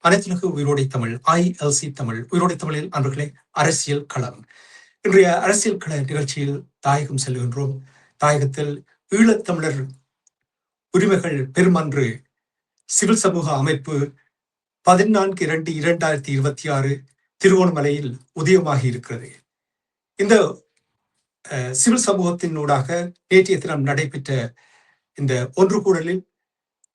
அனைத்துலகு உயிரோடை Tamil ILC Tamil உயிரோடை தமிழில் அன்பர்களே அரசியல் களம். இன்றைய அரசியல் கள நிகழ்ச்சியில் தாயகம் செல்கின்றோம். தாயகத்தில் ஈழத்தமிழர் உரிமைகள் பெருமன்று சிவில் சமூக அமைப்பு 14/2/2026 திருவோணமலையில் உதயமாகி இருக்கிறது. இந்த சிவில் சமூகத்தினூடாக நேற்றைய தினம் நடைபெற்ற இந்த ஒன்று கூடலில்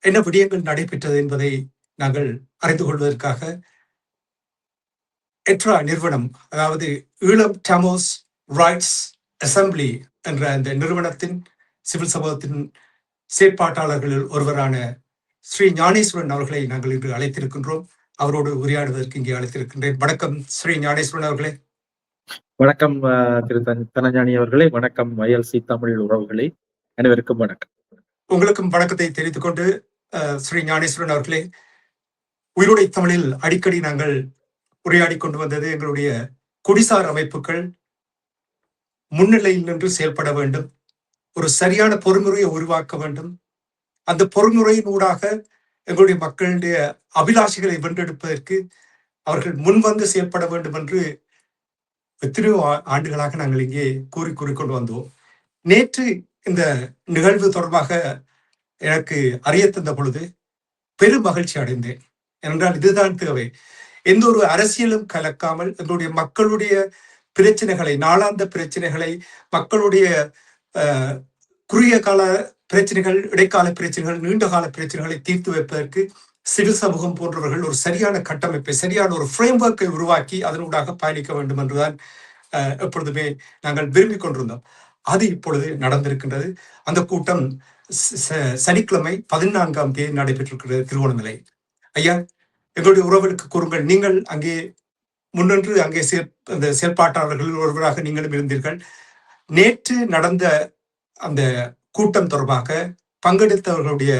என்ன விடயங்கள் நடைபெற்றது என்பதை நாங்கள் அறிந்து கொள்வதற்காக எட்ரா நிறுவனம், அதாவது ஈழம் டமோஸ் ரைட்ஸ் அசம்பிளி என்ற அந்த நிறுவனத்தின் சிவில் சமூகத்தின் செயற்பாட்டாளர்களில் ஒருவரான ஸ்ரீ ஞானேஸ்வரன் அவர்களை நாங்கள் இன்று அழைத்திருக்கின்றோம். அவரோடு உரையாடுவதற்கு இங்கே அழைத்திருக்கின்றேன். வணக்கம் ஸ்ரீ ஞானேஸ்வரன் அவர்களே. வணக்கம் திரு தனஞானி அவர்களே. வணக்கம் ILC தமிழ் உறவுகளே, அனைவருக்கும் வணக்கம். உங்களுக்கும் வணக்கத்தை தெரிவித்துக் கொண்டு ஸ்ரீ ஞானேஸ்வரன் அவர்களே, உயிரோடை தமிழில் அடிக்கடி நாங்கள் உரையாடி கொண்டு வந்தது எங்களுடைய குடிசார் அமைப்புகள் முன்னிலையில் நின்று செயல்பட வேண்டும், ஒரு சரியான பொறுமுறையை உருவாக்க வேண்டும், அந்த பொறுமுறையின் ஊடாக எங்களுடைய மக்களுடைய அபிலாஷைகளை வென்றெடுப்பதற்கு அவர்கள் முன்வந்து செயல்பட வேண்டும் என்று எத்தனையோ ஆண்டுகளாக நாங்கள் இங்கே கூறிக்கொண்டு வந்தோம். நேற்று இந்த நிகழ்வு தொடர்பாக எனக்கு அறிய தந்த பொழுது பெரும் மகிழ்ச்சி அடைந்தேன். என்றால் இதுதான் தேவை. எந்த ஒரு அரசியலும் கலக்காமல் எங்களுடைய மக்களுடைய பிரச்சனைகளை, நாளாந்த பிரச்சனைகளை, மக்களுடைய குறுகிய கால பிரச்சனைகள், இடைக்கால பிரச்சனைகள், நீண்ட கால பிரச்சனைகளை தீர்த்து வைப்பதற்கு சிவில் சமூகம் போன்றவர்கள் ஒரு சரியான கட்டமைப்பை, சரியான ஒரு ஃப்ரேம்வொர்க்கை உருவாக்கி அதனூடாக பயணிக்க வேண்டும் என்றுதான் எப்பொழுதுமே நாங்கள் விரும்பிக் கொண்டிருந்தோம். அது இப்பொழுது நடந்திருக்கின்றது. அந்த கூட்டம் சனிக்கிழமை 14ஆம் தேதி நடைபெற்றிருக்கிறது திருவோணமலை. ஐயா, எங்களுடைய உறவுகளுக்கு கூறுங்கள். நீங்கள் அங்கே முன்னின்று அங்கே அந்த செயல்பாட்டாளர்கள் ஒருவராக நீங்களும் இருந்தீர்கள். நேற்று நடந்த அந்த கூட்டம் தொடர்பாக பங்கெடுத்தவர்களுடைய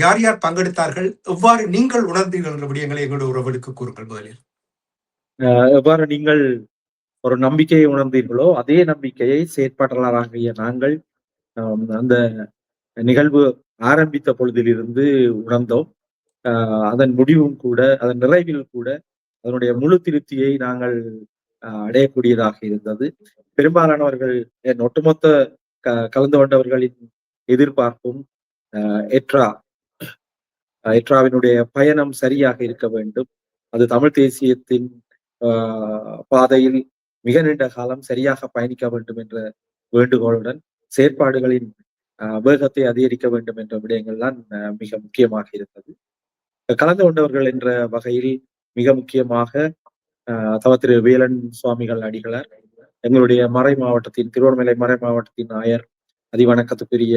யார் யார் பங்கெடுத்தார்கள், எவ்வாறு நீங்கள் உணர்ந்தீர்கள் என்ற விடயங்களை எங்களுடைய உறவுகளுக்கு கூறுங்கள். முதலில் எவ்வாறு நீங்கள் ஒரு நம்பிக்கையை உணர்ந்தீர்களோ அதே நம்பிக்கையை செயற்பாட்டாளராகிய நாங்கள் அந்த நிகழ்வு ஆரம்பித்த பொழுதிலிருந்து உணர்ந்தோம். அதன் முடிவும் கூட, அதன் நிறைவில் கூட அதனுடைய முழு திருப்தியை நாங்கள் அடையக்கூடியதாக இருந்தது. பெரும்பாலானவர்கள், ஒட்டுமொத்த கலந்து கொண்டவர்களின் எதிர்பார்ப்பும் எட்ராவினுடைய பயணம் சரியாக இருக்க வேண்டும், அது தமிழ் தேசியத்தின் பாதையில் மிக நீண்ட காலம் சரியாக பயணிக்க வேண்டும் என்ற வேண்டுகோளுடன் செயற்பாடுகளின் வேகத்தை அதிகரிக்க வேண்டும் என்ற விடயங்கள் தான் மிக முக்கியமாக இருந்தது. கலந்து கொண்டவர்கள் என்ற வகையில் மிக முக்கியமாக திரு வேலன் சுவாமிகள் அடிகளார், எங்களுடைய மறை மாவட்டத்தின், திருவண்ணாமலை மறை மாவட்டத்தின் ஆயர், அதிவணக்கத்துக்குரிய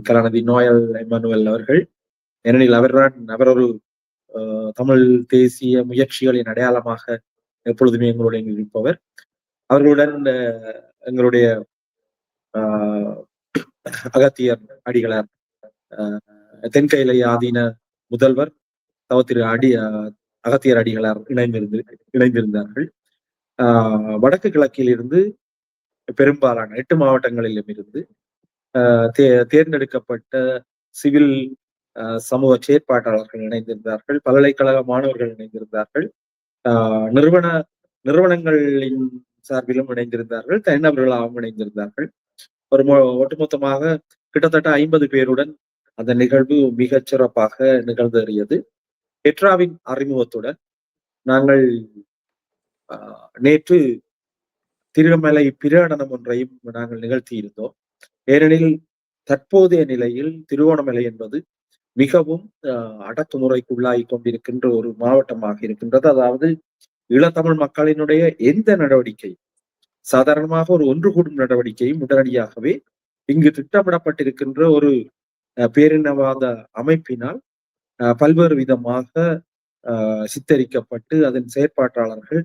கலாநிதி நோயல் எம்மானுவல் அவர்கள். ஏனெனில் அவர் ஒரு தமிழ் தேசிய முயற்சிகளின் அடையாளமாக எப்பொழுதுமே எங்களுடைய இருப்பவர். அவர்களுடன் எங்களுடைய அகத்தியர் அடிகளார், தென்கையிலை ஆதீன முதல்வர் திரு அகத்தியர் அடிகளார் இணைந்திருந்தார்கள். வடக்கு கிழக்கில் இருந்து பெரும்பாலான 8 மாவட்டங்களிலும் இருந்து தேர்ந்தெடுக்கப்பட்ட சிவில் சமூக செயற்பாட்டாளர்கள் இணைந்திருந்தார்கள். பல்கலைக்கழக மாணவர்கள் இணைந்திருந்தார்கள். நிறுவனங்களின் சார்பிலும் இணைந்திருந்தார்கள். தனிநபர்களாகவும் இணைந்திருந்தார்கள். ஒரு ஒட்டுமொத்தமாக கிட்டத்தட்ட 50 பேருடன் அந்த நிகழ்வு மிகச் சிறப்பாக நிகழ்ந்தேறியது. எட்ராவின் அறிமுகத்துடன் நாங்கள் நேற்று திருமலை பிரகடனம் ஒன்றையும் நாங்கள் நிகழ்த்தி இருந்தோம். ஏனெனில் தற்போதைய நிலையில் திருவோணமலை என்பது மிகவும் அடக்குமுறைக்கு உள்ளாகி கொண்டிருக்கின்ற ஒரு மாவட்டமாக இருக்கின்றது. அதாவது ஈழத்தமிழ் மக்களினுடைய எந்த நடவடிக்கை, சாதாரணமாக ஒரு ஒன்று கூடும் நடவடிக்கையும் உடனடியாகவே இங்கு திட்டமிடப்பட்டிருக்கின்ற ஒரு பேரினவாத அமைப்பினால் பல்வேறு விதமாக சித்தரிக்கப்பட்டு அதன் செயற்பாட்டாளர்கள்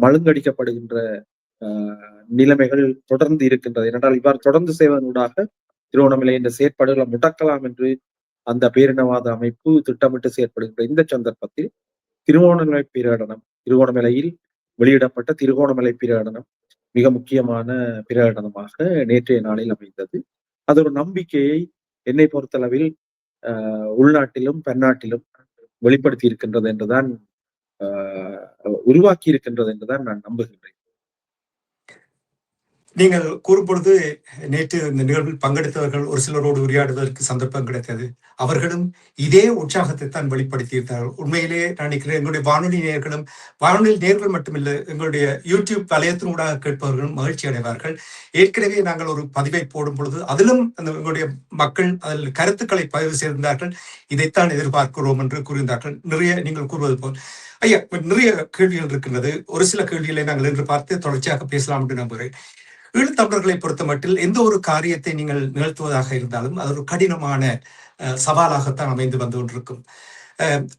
மழுங்கடிக்கப்படுகின்ற நிலைமைகள் தொடர்ந்து இருக்கின்றது. ஏனென்றால் இவ்வாறு தொடர்ந்து செய்வதனூடாக திருவோணமலை என்ற செயற்பாடுகளை முடக்கலாம் என்று அந்த பேரினவாத அமைப்பு திட்டமிட்டு செயற்படுகின்ற இந்த சந்தர்ப்பத்தில் திருவோணமலை பிரகடனம், திருவோணமலையில் வெளியிடப்பட்ட திருகோணமலை பிரகடனம் மிக முக்கியமான பிரகடனமாக நேற்றைய நாளில் அமைந்தது. அது ஒரு நம்பிக்கையை என்னை பொறுத்தளவில் உள்நாட்டிலும் பன்னாட்டிலும் வெளிப்படுத்தி இருக்கின்றது என்றுதான் உருவாக்கி இருக்கின்றது என்றுதான் நான் நம்புகின்றேன். நீங்கள் கூறும்பொழுது நேற்று இந்த நிகழ்வில் பங்கெடுத்தவர்கள் ஒரு சிலரோடு உரையாடுவதற்கு சந்தர்ப்பம் கிடைத்தது. அவர்களும் இதே உற்சாகத்தை தான் வெளிப்படுத்தியிருந்தார்கள். உண்மையிலே நான் நினைக்கிறேன் எங்களுடைய வானொலி நேயர்கள் மட்டுமில்லை, எங்களுடைய யூடியூப் வலயத்தினூடாக கேட்பவர்களும் மகிழ்ச்சி அடைவார்கள். ஏற்கனவே நாங்கள் ஒரு பதிவை போடும் பொழுது அதிலும் அந்த எங்களுடைய மக்கள் அதில் கருத்துக்களை பதிவு செய்திருந்தார்கள். இதைத்தான் எதிர்பார்க்கிறோம் என்று கூறியிருந்தார்கள். நிறைய நீங்கள் கூறுவது போல் ஐயா நிறைய கேள்விகள் இருக்கின்றது. ஒரு சில கேள்விகளை நாங்கள் இன்று பார்த்து தொடர்ச்சியாக பேசலாம் என்று நம்புகிறேன். ஈழத்தமிழர்களை பொறுத்த மட்டில் எந்த ஒரு காரியத்தை நீங்கள் நிகழ்த்துவதாக இருந்தாலும் அது ஒரு கடினமான சவாலாகத்தான் அமைந்து வந்து கொண்டிருக்கும்.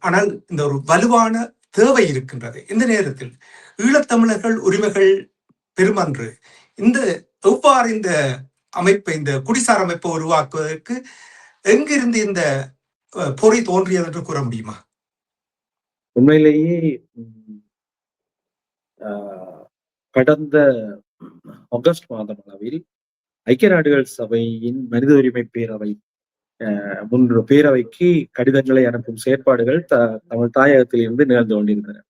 ஆனால் இந்த ஒரு வலுவான தேவை இருக்கின்றது. இந்த நேரத்தில் ஈழத்தமிழர்கள் உரிமைகள் பெருமன்று எவ்வாறு இந்த அமைப்பை, இந்த குடிசார் அமைப்பை உருவாக்குவதற்கு எங்கிருந்து இந்த பொறி தோன்றியது என்று கூற முடியுமா? உண்மையிலேயே கடந்த ஆகஸ்ட் மாதம் அளவில் ஐக்கிய நாடுகள் சபையின் மனித உரிமை பேரவைக்கு கடிதங்களை அனுப்பும் செயற்பாடுகள் தமிழ் தாயகத்தில் இருந்து நிகழ்ந்து கொண்டிருந்தன.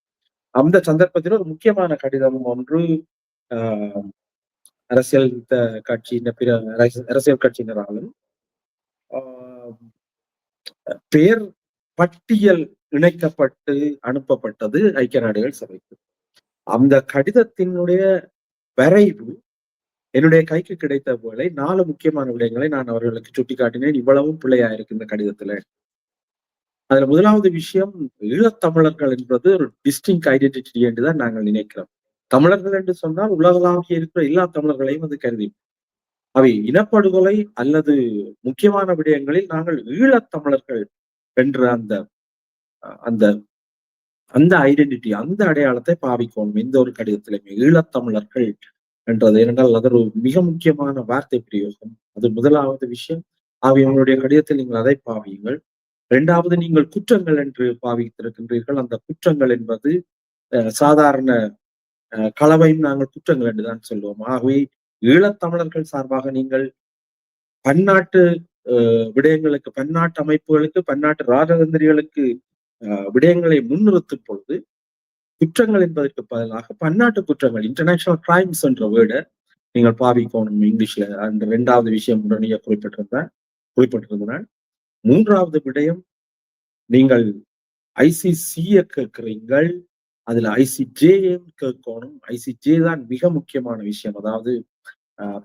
அந்த சந்தர்ப்பத்தில் ஒரு முக்கியமான கடிதம் ஒன்று அரசியல் கட்சியினராலும் பெயர் பட்டியல் இணைக்கப்பட்டு அனுப்பப்பட்டது ஐக்கிய நாடுகள் சபைக்கு. அந்த கடிதத்தினுடைய வரைவு என்னுடைய கைக்கு கிடைத்த போல 4 முக்கியமான விடயங்களை நான் அவர்களுக்கு சுட்டிக்காட்டினேன். இவ்வளவும் பிள்ளையா இருக்கு இந்த கடிதத்துல. அதுல முதலாவது விஷயம், ஈழத்தமிழர்கள் என்பது ஒரு டிஸ்டிங்க் ஐடென்டிட்டி என்றுதான் நாங்கள் நினைக்கிறோம். தமிழர்கள் என்று சொன்னால் உலகளாவிய இருக்கிற எல்லா தமிழர்களையும் அது கருதி, அவை இனப்படுகொலை அல்லது முக்கியமான விடயங்களில் நாங்கள் ஈழத்தமிழர்கள் என்ற அந்த அந்த ஐடென்டிட்டி, அந்த அடையாளத்தை பாவிக்கணும் எந்த ஒரு கடிதத்திலுமே. ஈழத்தமிழர்கள் என்றது ஏனென்றால் அது ஒரு மிக முக்கியமான வார்த்தை பிரயோகம். அது முதலாவது விஷயம். அவங்களுடைய கடிதத்தில் நீங்கள் அதை பாவியுங்கள். 2வது, நீங்கள் குற்றங்கள் என்று பாவித்திருக்கின்றீர்கள். அந்த குற்றங்கள் என்பது சாதாரண களவையும் நாங்கள் குற்றங்கள் என்றுதான் சொல்லுவோம். ஆகவே ஈழத்தமிழர்கள் சார்பாக நீங்கள் பன்னாட்டு விடயங்களுக்கு, பன்னாட்டு அமைப்புகளுக்கு, பன்னாட்டு ராஜதந்திரிகளுக்கு விடயங்களை முன்னிறுத்தும் பொழுது குற்றங்கள் என்பதற்கு பதிலாக பன்னாட்டு குற்றங்கள், இன்டர்நேஷனல் கிரைம்ஸ் என்ற வேர்டை நீங்கள் பாவிக்கணும் இங்கிலீஷ்ல. அந்த 2வது விஷயம் உடனே குறிப்பிட்டிருந்தேன். 3வது விடயம், நீங்கள் ஐசிசியை கேட்கிறீங்கள், அதுல ஐசிஜேயும் கேட்கணும். ஐசிஜே தான் மிக முக்கியமான விஷயம். அதாவது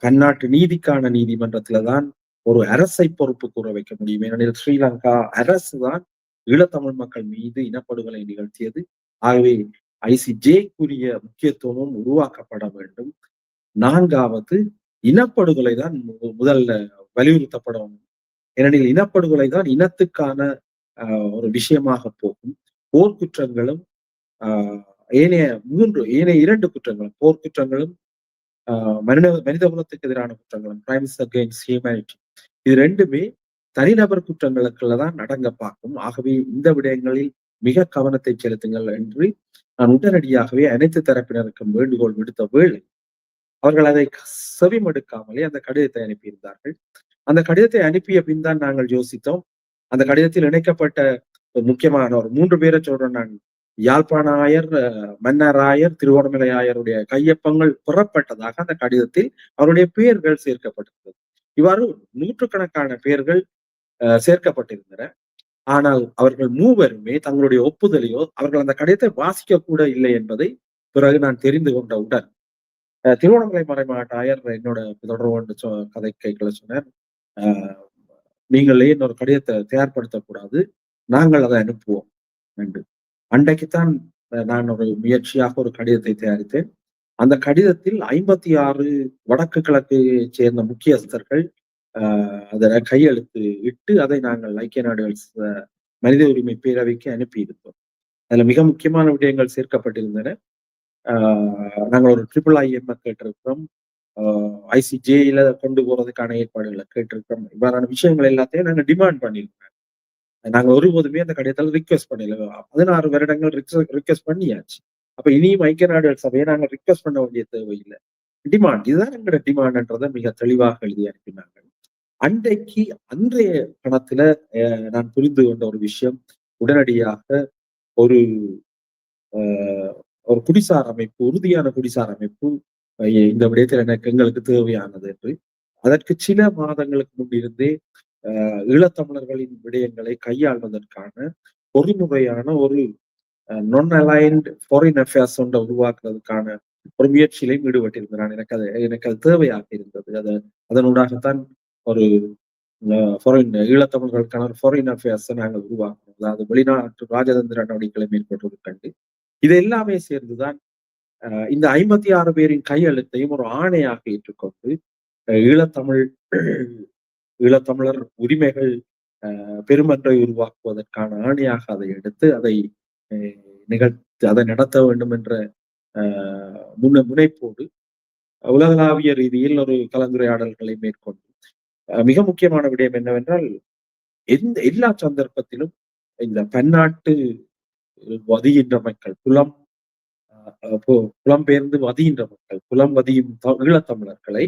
பன்னாட்டு நீதிக்கான நீதிமன்றத்துலதான் ஒரு அரசை பொறுப்பு கூற வைக்க முடியும். ஏனெனில் ஸ்ரீலங்கா அரசு தான் ஈழத்தமிழ் மக்கள் மீது இனப்படுகொலை நிகழ்த்தியது. ஆகவே ஐசிஜேக்குரிய முக்கியத்துவமும் உருவாக்கப்பட வேண்டும். 4வது, இனப்படுகொலை தான் முதல்ல வலியுறுத்தப்படும். ஏனெனில் இனப்படுகொலை தான் இனத்துக்கான ஒரு விஷயமாக போகும். போர்க்குற்றங்களும் ஏனைய 2 குற்றங்களும், போர்க்குற்றங்களும் மனித குலத்துக்கு எதிரான குற்றங்களும், கிரைம்ஸ் அகெயின்ஸ்ட் ஹியூமனிட்டி, இது 2மே தனிநபர் குற்றங்களுக்குள்ளதான் அடங்க பார்க்கும். ஆகவே இந்த விடயங்களில் மிக கவனத்தை செலுத்துங்கள் என்று நான் உடனடியாகவே அனைத்து தரப்பினருக்கும் வேண்டுகோள் விடுத்த வேளை அவர்கள் அதை செவிமடுக்காமலே அந்த கடிதத்தை அனுப்பியிருந்தார்கள். அந்த கடிதத்தை அனுப்பிய பின் தான் நாங்கள் யோசித்தோம். அந்த கடிதத்தில் இணைக்கப்பட்ட முக்கியமான ஒரு 3 பேரை சொல்றேன் நான். யாழ்ப்பாண ஆயர், மன்னர் ஆயர், திருவோணமலை ஆயருடைய கையொப்பங்கள் பெறப்பட்டதாக அந்த கடிதத்தில் அவருடைய பெயர்கள் சேர்க்கப்பட்டிருந்தது. இவ்வாறு 100கணக்கான பெயர்கள் சேர்க்கப்பட்டிருந்தன. ஆனால் அவர்கள் 3வருமே தங்களுடைய ஒப்புதலையோ அவர்கள் அந்த கடிதத்தை வாசிக்க கூட இல்லை என்பதை பிறகு நான் தெரிந்து கொண்டவுடன் திருவோணமலை மறைமாவட்ட ஆயர் என்னோட தொடர்பு கொண்டு கதை கேட்கல சொன்னார், நீங்கள் ஏன் ஒரு கடிதத்தை தயார்படுத்தக்கூடாது, நாங்கள் அதை அனுப்புவோம் என்று. அன்றைக்குத்தான் நான் ஒரு முயற்சியாக ஒரு கடிதத்தை தயாரித்தேன். அந்த கடிதத்தில் 56 வடக்கு கிழக்கு சேர்ந்த முக்கியஸ்தர்கள் அதனை கையெழுத்து இட்டு அதை நாங்கள் ஐக்கிய நாடுகள் மனித உரிமை பேரவைக்கு அனுப்பியிருந்தோம். அதுல மிக முக்கியமான விடயங்கள் சேர்க்கப்பட்டிருந்தன. நாங்கள் ஒரு IIIM கேட்டிருக்கிறோம், ICJல கொண்டு போறதுக்கான ஏற்பாடுகளை கேட்டிருக்கிறோம். இவ்வாறான விஷயங்கள் எல்லாத்தையும் நாங்கள் டிமாண்ட் பண்ணியிருக்கோம். நாங்க ஒருபோதுமே அந்த கடிதத்தில் ரிக்வெஸ்ட் பண்ணல. 16 வருடங்கள் ரிக்வெஸ்ட் பண்ணியாச்சு. அப்ப இனியும் ஐக்கிய நாடுகள் சபையை நாங்கள் ரிக்வெஸ்ட் பண்ண வேண்டிய தேவையில்லை. டிமாண்ட் இதுதான் எங்களோட டிமாண்ட்ன்றதை மிக தெளிவாக எழுதி அனுப்பினாங்க. அன்றைய கணத்துல நான் புரிந்து கொண்ட ஒரு விஷயம், உடனடியாக ஒரு ஒரு குடிசார் அமைப்பு, உறுதியான குடிசார் அமைப்பு இந்த விடயத்தில் எங்களுக்கு தேவையானது என்று, அதற்கு சில மாதங்களுக்கு முன்பிருந்தே ஈழத்தமிழர்களின் விடயங்களை கையாள்வதற்கான பொறிமுறையான ஒரு நான் அலைன்ட் ஃபாரின் அஃபேர்ஸ் ஒன்றை உருவாக்குறதுக்கான ஒரு முயற்சியிலையும் ஈடுபட்டிருந்தான். எனக்கு அது தேவையாக இருந்தது. அதனூடாகத்தான் ஒரு ஈழத்தமிழர்களுக்கான ஃபாரின் அஃபேர்ஸை நாங்கள் உருவாக்கணும். அதாவது வெளிநாட்டு ராஜதந்திர நடவடிக்கைகளை மேற்கொள்வது கண்டு இது எல்லாமே சேர்ந்துதான் இந்த 56 பேரின் கையெழுத்தையும் ஒரு ஆணையாக ஏற்றுக்கொண்டு ஈழத்தமிழர் உரிமைகள் பெருமன்றை உருவாக்குவதற்கான ஆணையாக அதை எடுத்து அதை நடத்த வேண்டும் என்ற முனைப்போடு உலகளாவிய ரீதியில் ஒரு கலந்துரையாடல்களை மேற்கொண்டு, மிக முக்கியமான விடயம் என்னவென்றால், எல்லா சந்தர்ப்பத்திலும் இந்த பன்னாட்டு வதிகின்ற மக்கள், புலம்பெயர்ந்து வதிகின்ற மக்கள், புலம் வதியும் ஈழத்தமிழர்களை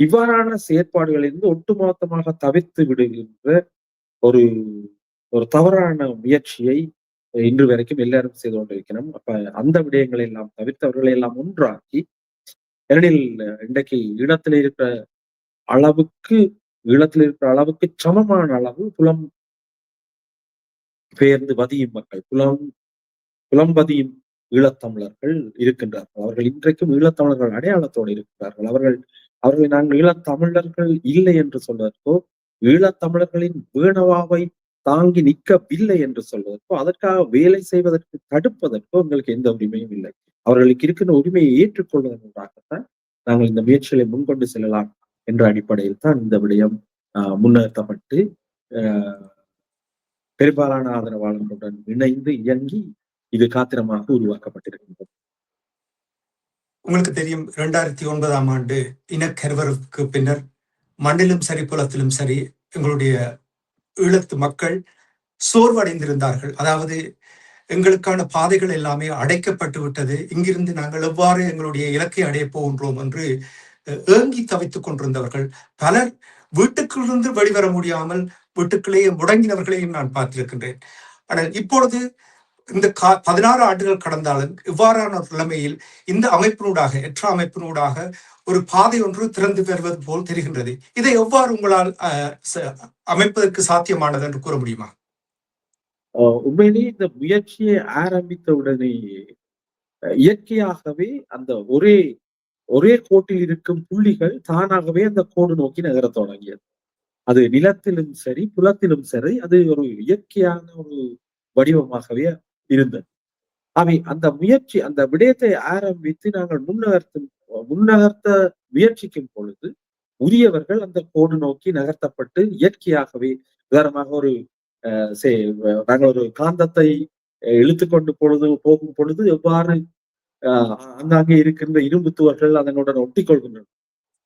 இவ்வாறான செயற்பாடுகளிலிருந்து ஒட்டுமொத்தமாக தவிர்த்து விடுகின்ற ஒரு தவறான முயற்சியை இன்று வரைக்கும் எல்லாரும் செய்து கொண்டிருக்கிறோம். அப்ப அந்த விடயங்களை எல்லாம் தவிர்த்து அவர்களை எல்லாம் ஒன்றாக்கி, ஏனெனில் இன்றைக்கு ஈழத்தில் இருக்கிற அளவுக்கு சமமான அளவு புலம் பெயர்ந்து வதியும் மக்கள், புலம்பதியும் ஈழத்தமிழர்கள் இருக்கின்றார்கள். அவர்கள் இன்றைக்கும் ஈழத்தமிழர்கள் அடையாளத்தோடு இருக்கிறார்கள். அவர்களை நாங்கள் ஈழத்தமிழர்கள் இல்லை என்று சொல்வதற்கோ, ஈழத்தமிழர்களின் வேணவாவை தாங்கி நிற்கவில்லை என்று சொல்வதற்கோ, அதற்காக வேலை செய்வதற்கு தடுப்பதற்கோ எங்களுக்கு எந்த உரிமையும் இல்லை. அவர்களுக்கு இருக்கின்ற உரிமையை ஏற்றுக்கொள்வதற்காகத்தான் நாங்கள் இந்த முயற்சிகளை முன்கொண்டு செல்லலாம் என்ற அடிப்படையில் தான் இந்த விடயம் முன்னிறுத்தப்பட்டு பெரும்பாலான ஆதரவாளர்களுடன் இணைந்து இயங்கி இது காத்திரமாக உருவாக்கப்பட்டிருக்கின்றது. உங்களுக்கு தெரியும், 2009ஆம் ஆண்டு இனக்கருவருக்கு பின்னர் மண்ணிலும் சரி புலத்திலும் சரி எங்களுடைய ஈழத்து மக்கள் சோர்வடைந்திருந்தார்கள். அதாவது எங்களுக்கான பாதைகள் எல்லாமே அடைக்கப்பட்டு விட்டது, இங்கிருந்து நாங்கள் எவ்வாறு எங்களுடைய இலக்கை அடைய போகின்றோம் என்று ஏங்கி தவித்துக் கொண்டிருந்தவர்கள் பலர் வீட்டுக்குள்ளிருந்து வெளிவர முடியாமல் வீட்டுக்குள்ளேயே முடங்கினவர்களையும் நான் பார்த்திருக்கின்றேன். ஆனால் இப்பொழுது இந்த 16 ஆண்டுகள் கடந்தாலும் இவ்வாறான ஒரு நிலைமையில் இந்த அமைப்பினூடாக அமைப்பினூடாக ஒரு பாதை ஒன்று திறந்து பெறுவது போல் தெரிகின்றது. இதை எவ்வாறு உங்களால் அமைப்பதற்கு சாத்தியமானது என்று கூற முடியுமா? உண்மையிலேயே இந்த முயற்சியை ஆரம்பித்த உடனேயே இயற்கையாகவே அந்த ஒரே கோட்டில் இருக்கும் புள்ளிகள் தானாகவே அந்த கோடு நோக்கி நகர தொடங்கியது. அது நிலத்திலும் சரி புலத்திலும் சரி அது ஒரு இயற்கையான ஒரு வடிவமாகவே இருந்தது. அந்த முயற்சி, அந்த விடயத்தை ஆரம்பித்து நாங்கள் முன்னகர்த்த முயற்சிக்கும் பொழுது உரியவர்கள் அந்த கோடு நோக்கி நகர்த்தப்பட்டு இயற்கையாகவே, உதாரணமாக நாங்கள் ஒரு காந்தத்தை இழுத்துக்கொண்டு போகும் பொழுது எவ்வாறு அங்கங்கே இருக்கின்ற இரும்பு துவர்கள் அதனுடன் ஒட்டி கொள்கின்றன,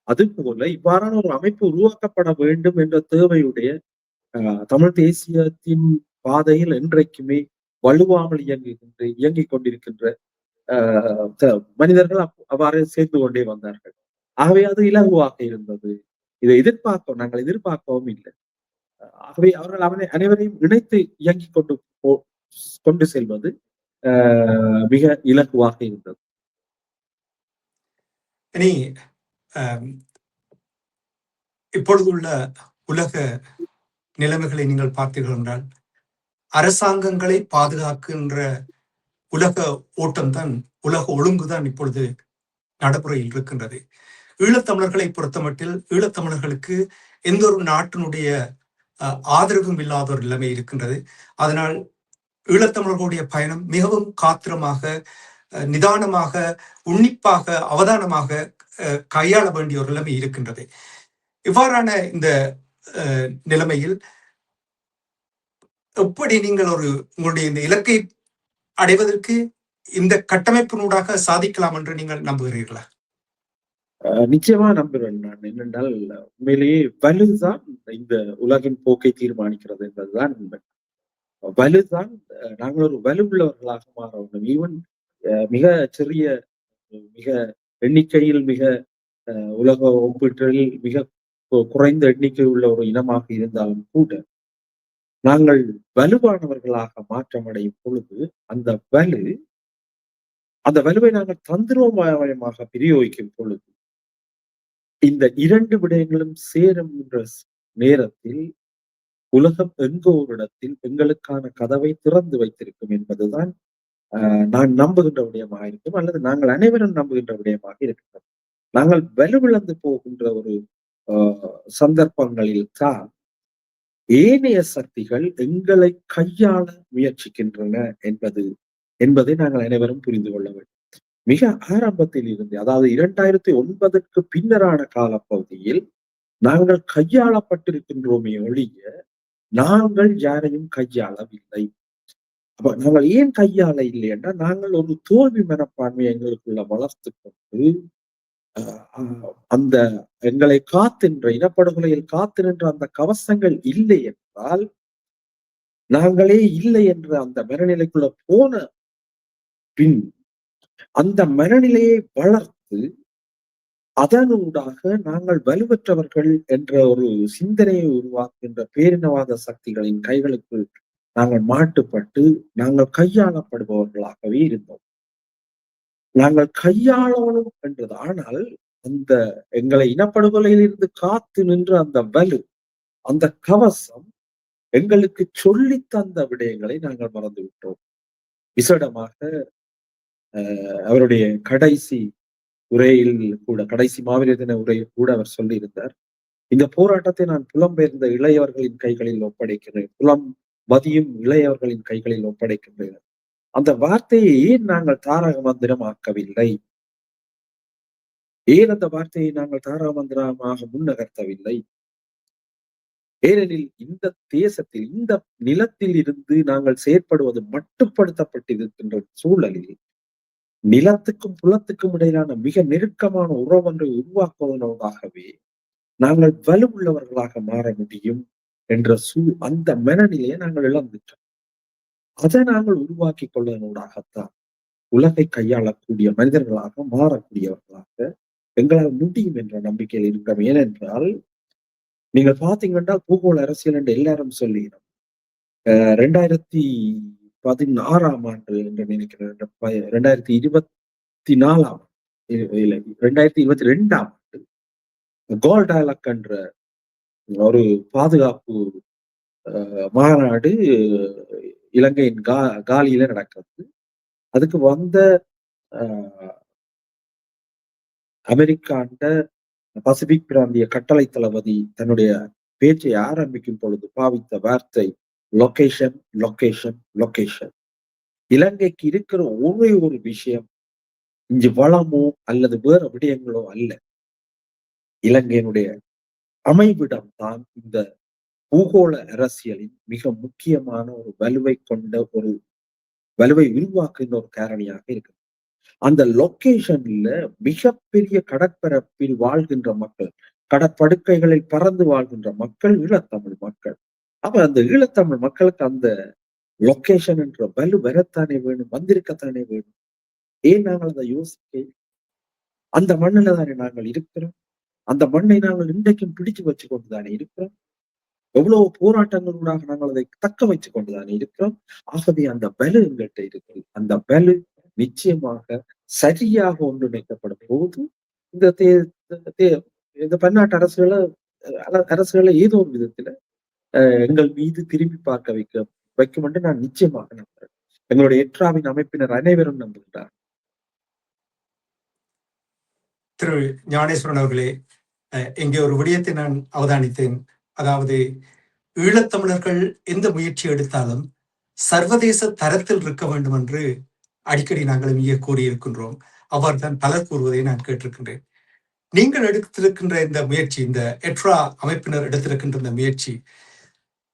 அது போல இவ்வாறான ஒரு அமைப்பு உருவாக்கப்பட வேண்டும் என்ற தேவையுடைய தமிழ் தேசியத்தின் பாதையில் என்றைக்குமே வலுவாமல் இயங்கிக் கொண்டிருக்கின்ற மனிதர்கள் அவ்வாறு சேர்ந்து கொண்டே வந்தார்கள். ஆகவே அது இலகுவாக இருந்தது. இதை நாங்கள் எதிர்பார்க்கவும் இல்லை. ஆகவே அவர்கள் அனைவரையும் இணைத்து இயங்கிக் கொண்டு செல்வது மிக இலகுவாக இருந்தது. இனி இப்பொழுதுள்ள உலக நிலைமைகளை நீங்கள் பார்த்தீர்கள் என்றால், அரசாங்கங்களை பாதுகாக்கின்ற உலக ஓட்டம்தான், உலக ஒழுங்குதான் இப்பொழுது நடைமுறையில் இருக்கின்றது. ஈழத்தமிழர்களை பொறுத்தமட்டில் ஈழத்தமிழர்களுக்கு எந்த ஒரு நாட்டினுடைய ஆதரவும் இல்லாத ஒரு நிலைமை இருக்கின்றது. அதனால் ஈழத்தமிழர்களுடைய பயணம் மிகவும் காத்திரமாக, நிதானமாக, உன்னிப்பாக, அவதானமாக கையாள வேண்டிய ஒரு நிலைமை இருக்கின்றது. இவ்வாறான இந்த நிலைமையில் எப்படி நீங்கள் உங்களுடைய இந்த இலக்கை அடைவதற்கு இந்த கட்டமைப்பினூடாக சாதிக்கலாம் என்று நீங்கள் நம்புகிறீர்களா? நிச்சயமா நம்புகிறேன் நான். என்னென்றால் உண்மையிலேயே வலுதான் இந்த உலகின் போக்கை தீர்மானிக்கிறது என்பதுதான் உண்மை. வலுதான் நாங்கள் ஒரு வலுவுள்ளவர்களாக மாற வேண்டும். ஈவன் மிக சிறிய மிக எண்ணிக்கையில் மிக உலக ஒப்பீட்டில் மிக குறைந்த எண்ணிக்கை உள்ள ஒரு இனமாக இருந்தாலும் கூட நாங்கள் வலுவானவர்களாக மாற்றமடையும் பொழுது அந்த வலுவை நாங்கள் தந்திரோமயமாக பிரயோகிக்கும் பொழுது இந்த இரண்டு விடயங்களும் சேரும் என்ற நேரத்தில் உலகம் எங்கோ ஒரு இடத்தில் எங்களுக்கான கதவை திறந்து வைத்திருக்கும் என்பதுதான் நான் நம்புகின்ற விடயமாக இருக்கும், அல்லது நாங்கள் அனைவரும் நம்புகின்ற விடயமாக இருக்கிறோம். நாங்கள் வலுவிழந்து போகின்ற ஒரு சந்தர்ப்பங்களில் தான் ஏனைய சக்திகள் எங்களை கையாள முயற்சிக்கின்றன என்பதை நாங்கள் அனைவரும் புரிந்து கொள்ள வேண்டும். மிக ஆரம்பத்தில் இருந்து, அதாவது 2009க்கு பின்னரான காலப்பகுதியில் நாங்கள் கையாளப்பட்டிருக்கின்றோமே ஒழிய நாங்கள் யாரையும் கையாளவில்லை. அப்ப நாங்கள் ஏன் கையாள இல்லை என்றால், நாங்கள் ஒரு தோல்வி மனப்பான்மையை எங்களுக்குள்ள வளர்த்து கொண்டு அந்த எங்களை காத்தின்ற இனப்படுகொலையில் காத்து நின்ற அந்த கவசங்கள் இல்லை என்றால், நாங்களே இல்லை என்ற அந்த மனநிலைக்குள்ள போன பின் அந்த மனநிலையை வளர்த்து அதனூடாக நாங்கள் வலுவற்றவர்கள் என்ற ஒரு சிந்தனையை உருவாக்குகின்ற பேரினவாத சக்திகளின் கைகளுக்குள் நாங்கள் மாட்டுப்பட்டு நாங்கள் கையாளப்படுபவர்களாகவே இருந்தோம். நாங்கள் கையாளணும் என்றது, ஆனால் அந்த எங்களை இனப்படுகொலையில் இருந்து காத்து நின்ற அந்த வலு, அந்த கவசம் எங்களுக்கு சொல்லி தந்த விடயங்களை நாங்கள் மறந்துவிட்டோம். விசேடமாக அவருடைய கடைசி உரையில் கூட, கடைசி மாவீரர் தின உரையில் கூட அவர் சொல்லி இருந்தார், இந்த போராட்டத்தை நான் புலம்பெயர்ந்த இளையவர்களின் கைகளில் ஒப்படைக்கிறேன், புலம் மதியும் இளையவர்களின் கைகளில் ஒப்படைக்கின்றேன். அந்த வார்த்தையை ஏன் நாங்கள் தாரக மந்திரமாக்கவில்லை? ஏன் அந்த வார்த்தையை நாங்கள் தாரக மந்திரமாக முன்னகர்த்தவில்லை? ஏனெனில் இந்த தேசத்தில், இந்த நிலத்தில் இருந்து நாங்கள் செயற்படுவது மட்டுப்படுத்தப்பட்டிருக்கின்ற சூழலில் நிலத்துக்கும் புலத்துக்கும் இடையிலான மிக நெருக்கமான உறவொன்றை உருவாக்குவதனோடாகவே நாங்கள் வலுவுள்ளவர்களாக மாற முடியும் என்ற அந்த மனநிலையை நாங்கள் இழந்துட்டோம். அதை நாங்கள் உருவாக்கி கொள்வதனோடாகத்தான் உலகை கையாளக்கூடிய மனிதர்களாக மாறக்கூடியவர்களாக எங்களால் முடியும் என்ற நம்பிக்கையில் இருக்கிறோம். ஏனென்றால் நீங்கள் பார்த்தீங்கன்னா பூகோள அரசியல் என்று எல்லாரும் சொல்லிடும். 2016ஆம் ஆண்டு என்று நினைக்கிறேன், 2024ஆம் 2022ஆம் ஆண்டு கோல் டயலாக் என்ற ஒரு பாதுகாப்பு மாநாடு இலங்கையின் காலியில நடக்கிறது. அதுக்கு வந்த அமெரிக்காண்ட பசிபிக் பிராந்திய கட்டளை தளபதி தன்னுடைய பேச்சை ஆரம்பிக்கும் பொழுது பாவித்த வார்த்தை லொகேஷன், லொகேஷன், லொகேஷன். இலங்கைக்கு இருக்கிற ஒரே ஒரு விஷயம் இங்கு வளமோ அல்லது வேற விடயங்களோ அல்ல, இலங்கையினுடைய அமைவிடம் தான் இந்த பூகோள அரசியலின் மிக முக்கியமான ஒரு வலுவை கொண்ட ஒரு வலுவை உருவாக்குகின்ற ஒரு காரணியாக இருக்கு. அந்த லொகேஷன்ல மிகப்பெரிய கடற்பரப்பில் வாழ்கின்ற மக்கள், கடற்படுக்கைகளில் பறந்து வாழ்கின்ற மக்கள் ஈழத்தமிழ் மக்கள். அப்ப அந்த ஈழத்தமிழ் மக்களுக்கு அந்த லொகேஷன் என்ற வலு வரத்தானே வேணும், வந்திருக்கத்தானே வேணும். ஏன் நாங்கள் அதை யோசிக்க? அந்த மண்ணில தானே நாங்கள் இருக்கிறோம், அந்த மண்ணை நாங்கள் இன்றைக்கும் பிடிச்சு வச்சு கொண்டுதானே இருக்கிறோம், எவ்வளவு போராட்டங்களூடாக நாங்கள் அதை தக்க வச்சு கொண்டுதானே இருக்கிறோம். ஆகவே அந்த வலு எங்கள்கிட்ட இருக்கு. அந்த வலு நிச்சயமாக சரியாக ஒன்றிணைக்கப்படும் போது இந்த பன்னாட்டு அரசுகளை ஏதோ ஒரு விதத்துல எங்கள் மீது திரும்பி பார்க்க வைக்கும் என்று நான் நிச்சயமாக நம்புறேன். எங்களுடைய எட்ராவின் அமைப்பினர் அனைவரும் நம்புகின்றார். திரு ஞானேஸ்வரன் அவர்களே, இங்கே ஒரு விடயத்தை நான் அவதானித்தேன். அதாவது ஈழத்தமிழர்கள் எந்த முயற்சி எடுத்தாலும் சர்வதேச தரத்தில் இருக்க வேண்டும் என்று அடிக்கடி நாங்கள் இங்கே கூறியிருக்கின்றோம். அவ்வாறு தான் பலர் கூறுவதை நான் கேட்டிருக்கின்றேன். நீங்கள் எடுத்திருக்கின்ற இந்த முயற்சி, இந்த எட்ரா அமைப்பினர் எடுத்திருக்கின்ற இந்த முயற்சி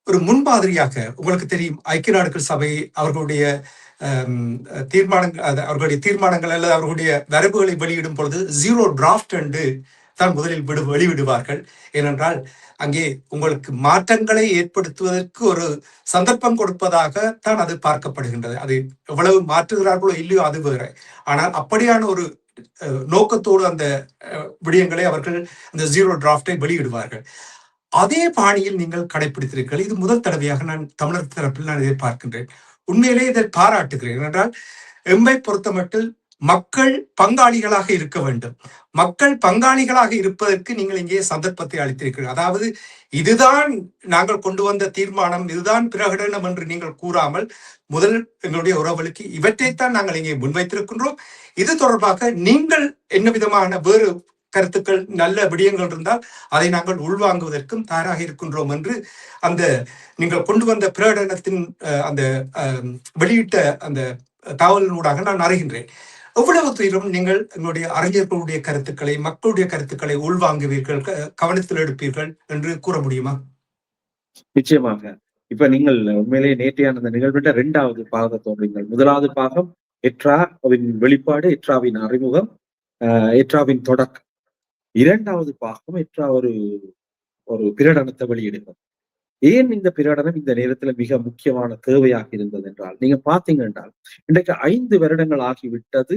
ஒரு முன்மாதிரியாக, உங்களுக்கு தெரியும் ஐக்கிய நாடுகள் சபை அவர்களுடைய தீர்மானங்கள், அவர்களுடைய தீர்மானங்கள் அல்லது அவர்களுடைய வரவுகளை வெளியிடும் பொழுது ஜீரோ டிராஃப்ட் என்று தான் முதலில் வெளிவிடுவார்கள். ஏனென்றால் அங்கே உங்களுக்கு மாற்றங்களை ஏற்படுத்துவதற்கு ஒரு சந்தர்ப்பம் கொடுப்பதாக தான் அது பார்க்கப்படுகின்றது. அது எவ்வளவு மாற்றுகிறார்களோ இல்லையோ அது வேற. ஆனால் அப்படியான ஒரு நோக்கத்தோடு அந்த விடயங்களை அவர்கள் அந்த ஜீரோ டிராஃப்டை வெளியிடுவார்கள். அதே பாணியில் நீங்கள் கடைபிடித்திருக்கிறீர்கள். இது முதல் தடவையாக நான் தமிழர் தரப்பில் நான் எதிர்பார்க்கின்றேன். உண்மையிலே இதை பாராட்டுகிறேன். என்றால் எம்மை பொறுத்தமட்டில் மக்கள் பங்காளிகளாக இருக்க வேண்டும். மக்கள் பங்காளிகளாக இருப்பதற்கு நீங்கள் இங்கே சந்தர்ப்பத்தை அளித்திருக்கிறீர்கள். அதாவது இதுதான் நாங்கள் கொண்டு வந்த தீர்மானம், இதுதான் பிரகடனம் என்று நீங்கள் கூறாமல் முதல் எங்களுடைய உறவுகளுக்கு இவற்றைத்தான் நாங்கள் இங்கே முன்வைத்திருக்கின்றோம். இது தொடர்பாக நீங்கள் என்ன விதமான வேறு கருத்துக்கள், நல்ல விடயங்கள் இருந்தால் அதை நாங்கள் உள்வாங்குவதற்கும் தயாராக இருக்கின்றோம் என்று அந்த நீங்கள் கொண்டு வந்த பிரகடனத்தின் அந்த வெளியிட்ட அந்த தகவலினூடாக நான் அறிகின்றேன். எவ்வளவு தூரம் நீங்கள் எங்களுடைய அறிஞர்களுடைய கருத்துக்களை, மக்களுடைய கருத்துக்களை உள்வாங்குவீர்கள், கவனத்தில் எடுப்பீர்கள் என்று கூற முடியுமா? நிச்சயமாக. இப்ப நீங்கள் உண்மையிலேயே நேற்றையான அந்த நிகழ்விட 2வது பாகத்தை நீங்கள், முதலாவது பாகம் எட்ராவின் வெளிப்பாடு, எட்ராவின் அறிமுகம், எட்ராவின் தொடக்கம். 2வது பாகம் எட்ரா ஒரு பிரகடனத்தை வெளியிடுகிறது. ஏன் இந்த பிரகடனம் இந்த நேரத்துல மிக முக்கியமான தேவையாக இருந்தது என்றால், நீங்க பாத்தீங்க என்றால் இன்றைக்கு 5 வருடங்கள் ஆகிவிட்டது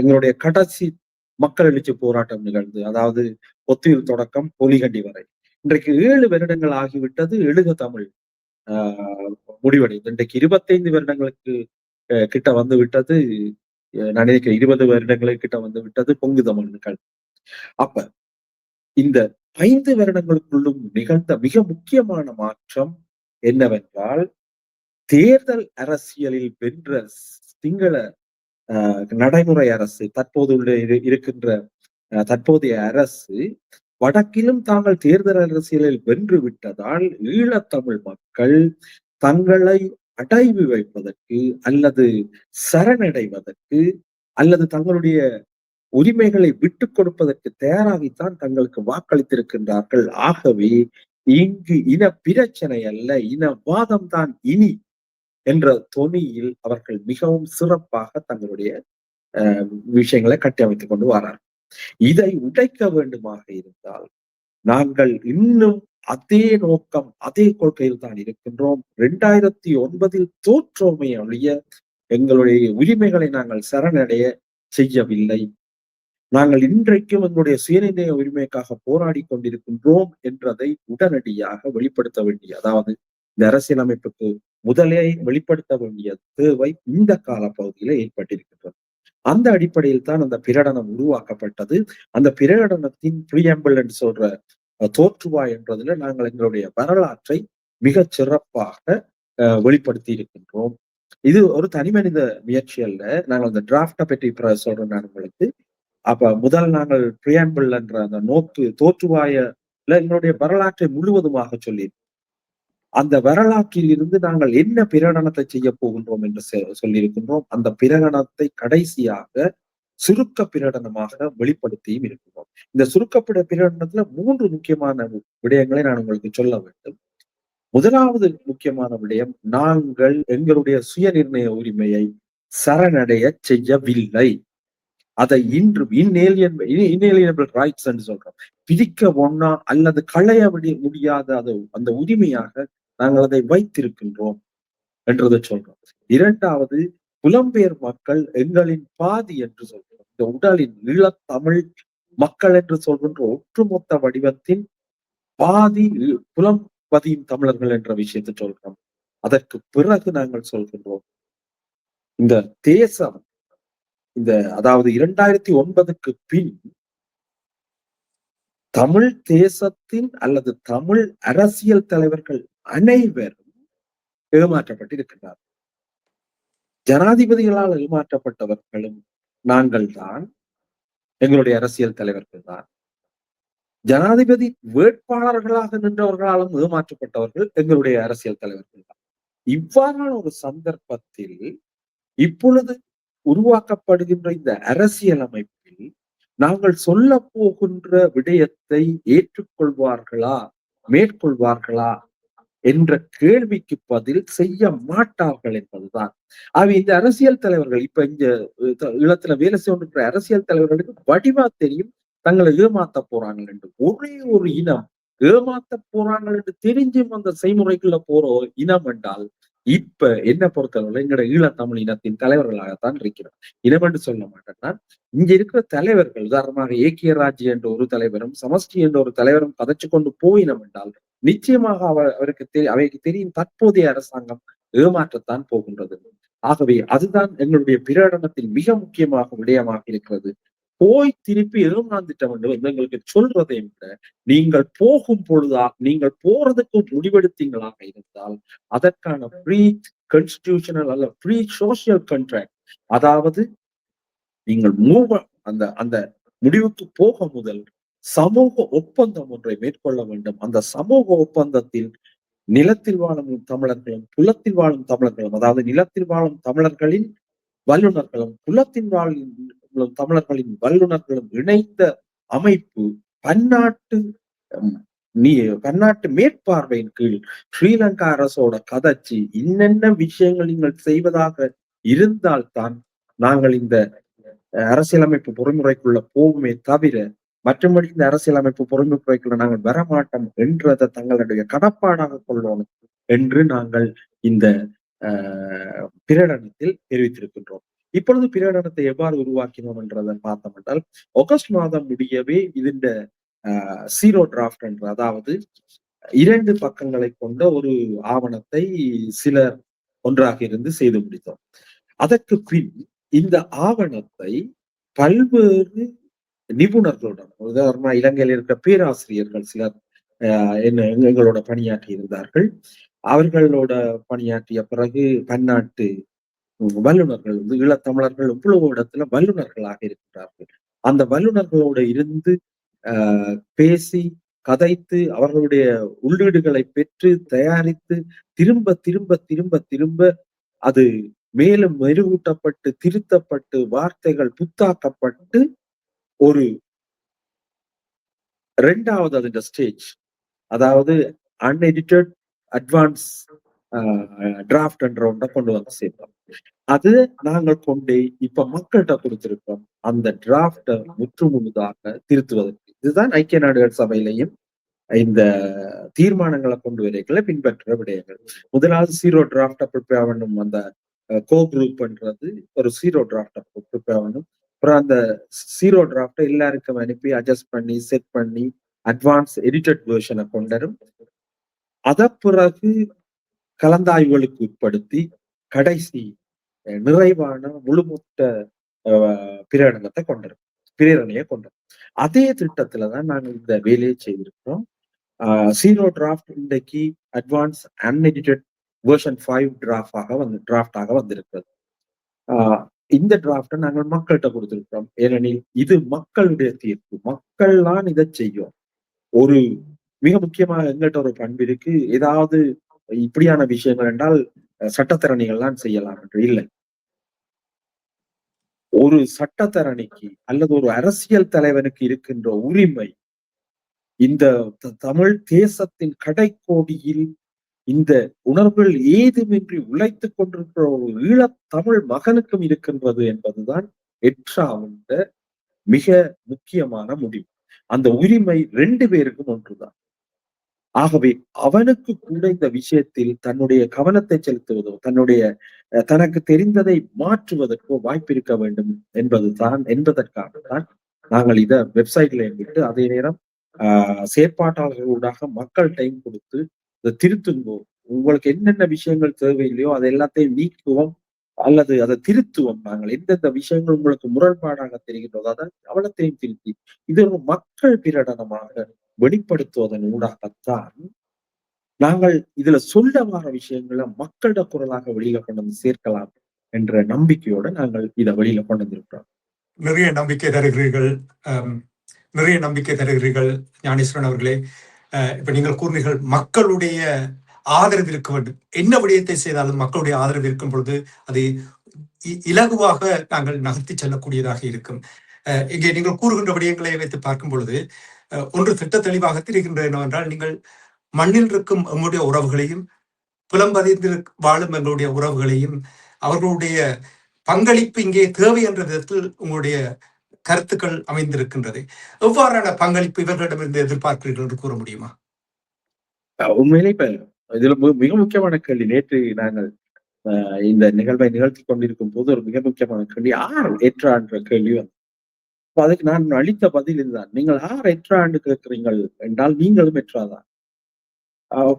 எங்களுடைய கடைசி மக்கள் எழுச்சி போராட்டம் நிகழ்ந்து, அதாவது ஒத்தியூர் தொடக்கம் பொலிகண்டி வரை. இன்றைக்கு 7 வருடங்கள் ஆகிவிட்டது எழுக தமிழ் முடிவடைந்து. இன்றைக்கு 25 வருடங்களுக்கு கிட்ட வந்து விட்டது. நான் நினைக்கிறேன் 20 வருடங்களுக்கு கிட்ட வந்து விட்டது பொங்கு தமிழ் நிகழ்வு. அப்ப இந்த 5 வருடங்களுக்குள்ளும் நிகழ்ந்த மிக முக்கியமான மாற்றம் என்னவென்றால், தேர்தல் அரசியலில் வென்ற சிங்கள நடைமுறை அரசு, தற்போது இருக்கின்ற தற்போதைய அரசு வடக்கிலும் தாங்கள் தேர்தல் அரசியலில் வென்று விட்டதால் ஈழத்தமிழ் மக்கள் தங்களை அடைவு வைப்பதற்கு அல்லது சரணடைவதற்கு அல்லது தங்களுடைய உரிமைகளை விட்டுக் கொடுப்பதற்கு தயாராகித்தான் தங்களுக்கு வாக்களித்திருக்கின்றார்கள். ஆகவே இங்கு இன பிரச்சனை அல்ல, இனவாதம் தான் இனி என்ற தொனியில் அவர்கள் மிகவும் சிறப்பாக தங்களுடைய விஷயங்களை கட்டமைத்துக் கொண்டு வரார்கள். இதை உடைக்க வேண்டுமாக இருந்தால் நாங்கள் இன்னும் அதே நோக்கம், அதே கொள்கையில் தான் இருக்கின்றோம். 2009 தோற்றோமே ஒழிய எங்களுடைய உரிமைகளை நாங்கள் சரணடைய செய்யவில்லை. நாங்கள் இன்றைக்கும் எங்களுடைய சுயநிர்ணய உரிமைக்காக போராடி கொண்டிருக்கின்றோம் என்றதை உடனடியாக வெளிப்படுத்த வேண்டிய, அதாவது இந்த அரசியலமைப்புக்கு முதலே வெளிப்படுத்த வேண்டிய தேவை இந்த காலப்பகுதியில ஏற்பட்டிருக்கின்றது. அந்த அடிப்படையில் தான் அந்த பிரகடனம் உருவாக்கப்பட்டது. அந்த பிரகடனத்தின் பிரியாம்பிள் என்று சொல்ற தோற்றுவாய் என்றதுல நாங்கள் எங்களுடைய வரலாற்றை மிக சிறப்பாக வெளிப்படுத்தி இருக்கின்றோம். இது ஒரு தனி மனித முயற்சி அல்ல. நாங்கள் அந்த டிராப்டை பற்றி சொல்றேன் நான் உங்களுக்கு. அப்ப முதல் நாங்கள் பிரியாம்பிள் என்ற அந்த தோற்றுவாயில எங்களுடைய வரலாற்றை முழுவதுமாக சொல்லி, அந்த வரலாற்றில் இருந்து நாங்கள் என்ன பிரகடனத்தை செய்ய போகின்றோம் என்று சொல்லியிருக்கின்றோம். அந்த பிரகடனத்தை கடைசியாக சுருக்க பிரகடனமாக வெளிப்படுத்தியும் இருக்கிறோம். இந்த சுருக்கப்பட பிரகடனத்துல 3 முக்கியமான விடயங்களை நான் உங்களுக்கு சொல்ல வேண்டும். முதலாவது முக்கியமான விடயம், நாங்கள் எங்களுடைய சுயநிர்ணய உரிமையை சரணடைய செய்யவில்லை. அதை இன்று இன்ஏலியனபிள் ரைட்ஸ் என்று சொல்றோம். பிரிக்க ஒண்ணா அல்லது களைய முடியாத அந்த உரிமையாக நாங்கள் அதை வைத்திருக்கின்றோம் என்றதை சொல்றோம். 2வது, புலம்பெயர் மக்கள் எங்களின் பாதி என்று சொல்றோம். இந்த உடலின் ஈழத்தமிழ் மக்கள் என்று சொல்கின்ற ஒட்டுமொத்த வடிவத்தின் பாதி புலம்பதியும் தமிழர்கள் என்ற விஷயத்தை சொல்றோம். அதற்கு பிறகு நாங்கள் சொல்கின்றோம், இந்த தேசம், அதாவது 2009க்கு பின் தமிழ் தேசத்தின் அல்லது தமிழ் அரசியல் தலைவர்கள் அனைவரும் ஏமாற்றப்பட்டிருக்கிறார். ஜனாதிபதிகளால் ஏமாற்றப்பட்டவர்களும் நாங்கள் தான், எங்களுடைய அரசியல் தலைவர்கள் தான். ஜனாதிபதி வேட்பாளர்களாக நின்றவர்களாலும் ஏமாற்றப்பட்டவர்கள் எங்களுடைய அரசியல் தலைவர்கள் தான். இவ்வாறான ஒரு சந்தர்ப்பத்தில் இப்பொழுது உருவாக்கப்படுகின்ற இந்த அரசியல் அமைப்பில் நாங்கள் சொல்ல போகின்ற விடயத்தை ஏற்றுக்கொள்வார்களா, மேற்கொள்வார்களா என்ற கேள்விக்கு பதில் செய்ய மாட்டார்கள் என்பதுதான். இந்த அரசியல் தலைவர்கள் இப்ப இங்க ஈழத்துல வேலை செய்கின்ற அரசியல் தலைவர்களுக்கு வடிவா தெரியும் தங்களை ஏமாத்த போறாங்க என்று. ஒரே ஒரு இனம் ஏமாத்த போறாங்க என்று தெரிஞ்சும் அந்த செய்முறைக்குள்ள போற இனம் என்றால் இப்ப என்ன பொறுத்தளவுல எங்கட ஈழத்தமிழ் இனத்தின் தலைவர்களாகத்தான் இருக்கிறோம். இனம் என்று சொல்ல மாட்டேன் நான். இங்க இருக்கிற தலைவர்கள் உதாரணமாக ஏக்கிய ராஜ்ய என்ற ஒரு தலைவரும் சமஷ்டி என்ற ஒரு தலைவரும் கதைச்சு கொண்டு போயினம் என்றால் நிச்சயமாக அவைக்கு தெரியும் தற்போதைய அரசாங்கம் ஏமாற்றத்தான் போகின்றது. ஆகவே அதுதான் எங்களுடைய பிரகடனத்தில் மிக முக்கியமாக விடயமாக இருக்கிறது. போய் திருப்பி ஏமாந்துட்டோம் என்று எங்களுக்கு சொல்றதை விட நீங்கள் போகும் பொழுதா நீங்கள் போறதுக்கு முடிவெடுத்தீங்களாக இருந்தால் அதற்கான ப்ரீ கான்ஸ்டிடியூஷனல் அல்ல ப்ரீ சோசியல் கான்ட்ராக்ட், அதாவது நீங்கள் அந்த அந்த முடிவுக்கு போக முதல் சமூக ஒப்பந்தம் ஒன்றை மேற்கொள்ள வேண்டும். அந்த சமூக ஒப்பந்தத்தில் நிலத்தில் வாழும் தமிழர்களும் புலத்தில் வாழும் தமிழர்களும், அதாவது நிலத்தில் வாழும் தமிழர்களின் வல்லுநர்களும் புலத்தில் வாழும் தமிழர்களின் வல்லுநர்களும் இணைந்த அமைப்பு பன்னாட்டு பன்னாட்டு மேற்பார்வையின் கீழ் ஸ்ரீலங்கா அரசோட கதைச்சு இன்னென்ன விஷயங்கள் நீங்கள் செய்வதாக இருந்தால்தான் நாங்கள் இந்த அரசியலமைப்பு பொறிமுறைக்குள்ள போகுமே தவிர மற்றபடி இந்த அரசியலமைப்பு பொறிமுறைக்குள்ள நாங்கள் வரமாட்டோம் என்றதை தங்களுடைய கடப்பாடாக கொள்ளணும் என்று நாங்கள் இந்த பிரகடனத்தில் தெரிவித்திருக்கின்றோம். இப்பொழுது பிரகடனத்தை எவ்வாறு உருவாக்கினோம் என்றதை பார்த்தோம் என்றால் ஆகஸ்ட் மாதம் முடியவே இந்த சீரோ டிராஃப்ட் என்ற, அதாவது 2 பக்கங்களை கொண்ட ஒரு ஆவணத்தை சிலர் ஒன்றாக இருந்து செய்து முடித்தோம். அதற்கு பின் இந்த ஆவணத்தை பல்வேறு நிபுணர்களுடன், உதாரணமா இலங்கையில் இருக்கிற பேராசிரியர்கள் சிலர் எங்களோட பணியாற்றி இருந்தார்கள். அவர்களோட பணியாற்றிய பிறகு பன்னாட்டு வல்லுநர்கள் ஈழத்தமிழர்கள் இவ்வளவு இடத்துல வல்லுநர்களாக இருக்கிறார்கள். அந்த வல்லுநர்களோட இருந்து பேசி கதைத்து அவர்களுடைய உள்ளீடுகளை பெற்று தயாரித்து திரும்ப திரும்ப திரும்ப திரும்ப அது மேலும் மெருகூட்டப்பட்டு திருத்தப்பட்டு வார்த்தைகள் புத்தாக்கப்பட்டு ஒரு 2வது அதுன்ற ஸ்டேஜ், அதாவது அன்எடிட்டட் அட்வான்ஸ் டிராஃப்ட் என்ற ஒன்றை கொண்டு வந்து சேர்த்தோம். அது நாங்கள் கொண்டு இப்ப மக்கள்கிட்ட கொடுத்திருக்கோம். அந்த டிராஃப்டை முற்றுமுழுதாக திருத்துவதற்கு இதுதான் ஐக்கிய நாடுகள் சபையிலையும் இந்த தீர்மானங்களை கொண்டு வரைகளை பின்பற்ற விடயங்கள். முதலாவது சீரோ டிராஃப்டை ப்ரிப்பேர் பண்ணும். அந்த கோ குரூப்ன்றது ஒரு சீரோ டிராஃப்டை ப்ரிப்பேர் பண்ணும். அப்புறம் அந்த சீரோ டிராஃப்டை எல்லாருக்கும் அனுப்பி அட்ஜஸ்ட் பண்ணி செட் பண்ணி அட்வான்ஸ் எடிட்டட் வெர்ஷனை கொண்டரும். அத பிறகு கலந்தாய்வுகளுக்கு உட்படுத்தி கடைசி நிறைவான முழுமொத்த பிரகடனத்தை கொண்டிருக்கும், பிரேரணையை கொண்டிருக்கும். அதே திட்டத்துலதான் நாங்கள் இந்த வேலையை செய்திருக்கிறோம். சீரோ டிராஃப்ட் இன்றைக்கு அட்வான்ஸ் அன்எடிட்டட் வெர்ஷன் 5 டிராஃப்டாக வந்திருக்கிறது. இந்த டிராஃப்டை நாங்கள் மக்கள்கிட்ட கொடுத்திருக்கிறோம். ஏனெனில் இது மக்களுடைய தீர்ப்பு, மக்கள் தான் இதை செய்யும். ஒரு மிக முக்கியமாக எங்கள்கிட்ட ஒரு பண்பு இருக்கு, ஏதாவது இப்படியான விஷயங்கள் என்றால் சட்டத்தரணிகள் தான் செய்யலாம் என்று இல்லை. ஒரு சட்டத்தரணிக்கு அல்லது ஒரு அரசியல் தலைவனுக்கு இருக்கின்ற உரிமை இந்த தமிழ் தேசத்தின் கடைக்கோடியில் இந்த உணர்வுகள் ஏதுமின்றி உழைத்துக் கொண்டிருக்கிற ஒரு ஈழத் தமிழ் மகனுக்கும் இருக்கின்றது என்பதுதான் எட்ராவுண்ட மிக முக்கியமான முடிவு. அந்த உரிமை 2 பேருக்கும் ஒன்றுதான். ஆகவே அவனுக்கு கூட இந்த விஷயத்தில் தன்னுடைய கவனத்தை செலுத்துவதோ தனக்கு தெரிந்ததை மாற்றுவதற்கோ வாய்ப்பு இருக்க வேண்டும் என்பதற்காகத்தான் நாங்கள் இதை வெப்சைட்ல விட்டு அதே நேரம் செயற்பாட்டாளர்களூடாக மக்கள் டைம் கொடுத்து இதை திருத்துவோம். உங்களுக்கு என்னென்ன விஷயங்கள் தேவையில்லையோ அதை எல்லாத்தையும் நீக்குவோம் அல்லது அதை திருத்துவோம். நாங்கள் எந்தெந்த விஷயங்கள் உங்களுக்கு முரண்பாடாக தெரிகின்றதோ அதை அவலத்தையும் திருத்தி இது ஒரு மக்கள் பிரகடனமாக வெளிப்படுத்துவதன் ஊடாகத்தான் நாங்கள் இதுல சொல்ல வர விஷயங்களை மக்களோட குரலாக வெளியில கொண்டு வந்து சேர்க்கலாம் என்ற நம்பிக்கையோட நாங்கள் இதை வெளியில கொண்டு வந்திருக்கிறோம். நிறைய நம்பிக்கை தருகிறீர்கள் ஞானேஸ்வரன் அவர்களே. இப்ப நீங்கள் கூறினீர்கள் மக்களுடைய ஆதரவு இருக்க வேண்டும். என்ன விடயத்தை செய்தாலும் மக்களுடைய ஆதரவு இருக்கும் பொழுது அது இலகுவாக நாங்கள் நகர்த்தி செல்லக்கூடியதாக இருக்கும். இங்கே நீங்கள் கூறுகின்ற விடயங்களை வைத்து பார்க்கும் பொழுது ஒன்று திட்ட தெளிவாக தெரிகின்ற என்னவென்றால், நீங்கள் மண்ணில் இருக்கும் எம்முடைய உறவுகளையும் புலம்பதிந்து வாழும் எங்களுடைய உறவுகளையும் அவர்களுடைய பங்களிப்பு இங்கே தேவை என்ற விதத்தில் உங்களுடைய கருத்துக்கள் அமைந்திருக்கின்றது. எவ்வாறான பங்களிப்பு இவர்களிடமிருந்து எதிர்பார்க்கிறீர்கள் என்று கூற முடியுமா? உண்மையிலே இப்ப இதுல மிக முக்கியமான கேள்வி. நேற்று நாங்கள் இந்த நிகழ்வை நிகழ்த்தி கொண்டிருக்கும் போது ஒரு மிக முக்கியமான கேள்வி, யார் ஏற்றான்ற கேள்வி வந்து. அதுக்கு நான் அளித்த பதில் இதுதான். நீங்கள் யார் ஏற்றாண்டு கேட்கிறீர்கள் என்றால் நீங்களும் ஏற்றாதான்.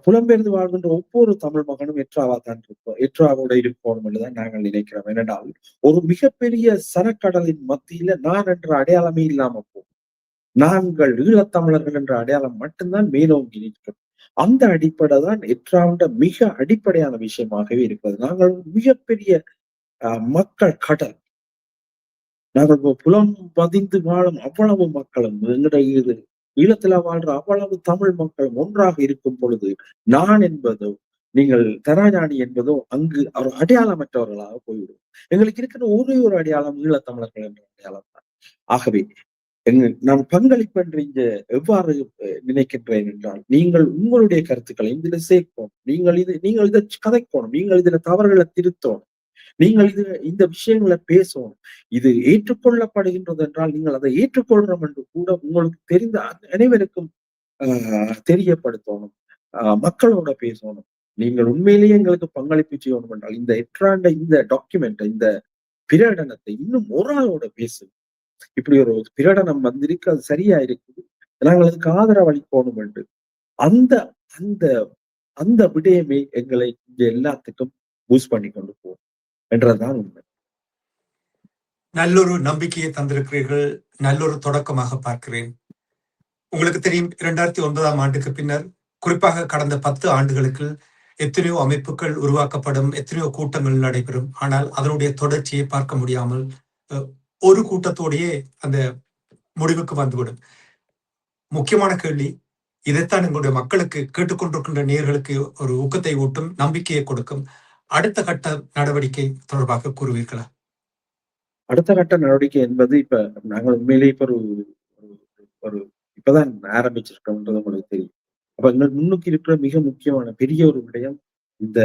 புலம்பெயர்ந்து வாழ்கின்ற ஒவ்வொரு தமிழ் மகனும் எற்றாவாதான் இருப்போம், எற்றாவோட இருப்போம் என்றுதான் நாங்கள் நினைக்கிறோம். ஏனென்றால் ஒரு மிகப்பெரிய சரக்கடலின் மத்தியில நான் என்ற அடையாளமே இல்லாம போகும். நாங்கள் ஈழத்தமிழர்கள் என்ற அடையாளம் மட்டும்தான் மேலோங்கி நிற்கும். அந்த அடிப்படை தான் எற்றாண்ட மிக அடிப்படையான விஷயமாகவே இருக்கிறது. நாங்கள் மிகப்பெரிய மக்கள் கடல். நாங்கள் புலம் பதிந்து வாழும் அவ்வளவு மக்களும் எங்களுடைய ஈழத்துல வாழ்ற அவ்வளவு தமிழ் மக்களும் ஒன்றாக இருக்கும் பொழுது நான் என்பதோ நீங்கள் தராஞானி என்பதோ அங்கு ஒரு அடையாளமற்றவர்களாக போய்விடும். எங்களுக்கு இருக்கிற ஒரே ஒரு அடையாளம் ஈழத்தமிழர்கள் என்ற அடையாளம் தான். ஆகவே நான் பங்களிப்பென்றீங்க எவ்வாறு நினைக்கின்றேன் என்றால், நீங்கள் உங்களுடைய கருத்துக்களை இதுல சேர்க்கணும், நீங்கள் இதை கதைக்கணும், நீங்கள் இதுல தவறுகளை திருத்தணும், நீங்கள் இந்த விஷயங்களை பேசணும். இது ஏற்றுக்கொள்ளப்படுகின்றது என்றால் நீங்கள் அதை ஏற்றுக்கொள்றோம் என்று கூட உங்களுக்கு தெரிந்த அனைவருக்கும் தெரியப்படுத்தணும். மக்களோட பேசணும். நீங்கள் உண்மையிலேயே எங்களுக்கு பங்களிப்பு செய்யணும் என்றால் இந்த எற்றாண்ட இந்த டாக்குமெண்ட் இந்த பிரகடனத்தை இன்னும் ஒரு ஆளோட பேசுங்க. இப்படி ஒரு பிரகடனம் வந்திருக்கு, அது சரியா இருக்குது, நாங்கள் அதுக்கு ஆதரவு அளிக்கணும் என்று அந்த அந்த அந்த விடயமே எங்களை இங்க எல்லாத்துக்கும் பூஸ்ட் பண்ணி கொண்டு போகும் என்றதுதான் உண்மை. நல்லொரு நம்பிக்கையை தந்திருக்கிறீர்கள். நல்லொரு தொடக்கமாக பார்க்கிறேன். உங்களுக்கு தெரியும், 2009ஆம் ஆண்டுக்கு பின்னர், குறிப்பாக கடந்த 10 ஆண்டுகளுக்கு எத்தனையோ அமைப்புகள் உருவாக்கப்படும், எத்தனையோ கூட்டங்கள் நடைபெறும். ஆனால் அதனுடைய தொடர்ச்சியை பார்க்க முடியாமல் ஒரு கூட்டத்தோடையே அந்த முடிவுக்கு வந்துவிடும். முக்கியமான கேள்வி, இதைத்தான் எங்களுடைய மக்களுக்கு, கேட்டுக்கொண்டிருக்கின்ற நேயர்களுக்கு ஒரு ஊக்கத்தை ஊட்டும், நம்பிக்கையை கொடுக்கும். அடுத்த கட்ட நடவடிக்கை தொடர்பாக கூறுவீர்களா? அடுத்த கட்ட நடவடிக்கை என்பது இப்ப நாங்கள் உண்மையிலேயே இப்ப ஒரு இப்பதான் ஆரம்பிச்சிருக்கோம்ன்றது உங்களுக்கு தெரியும். அப்ப எங்கள் முன்னுக்கு இருக்கிற மிக முக்கியமான பெரிய ஒரு விடயம், இந்த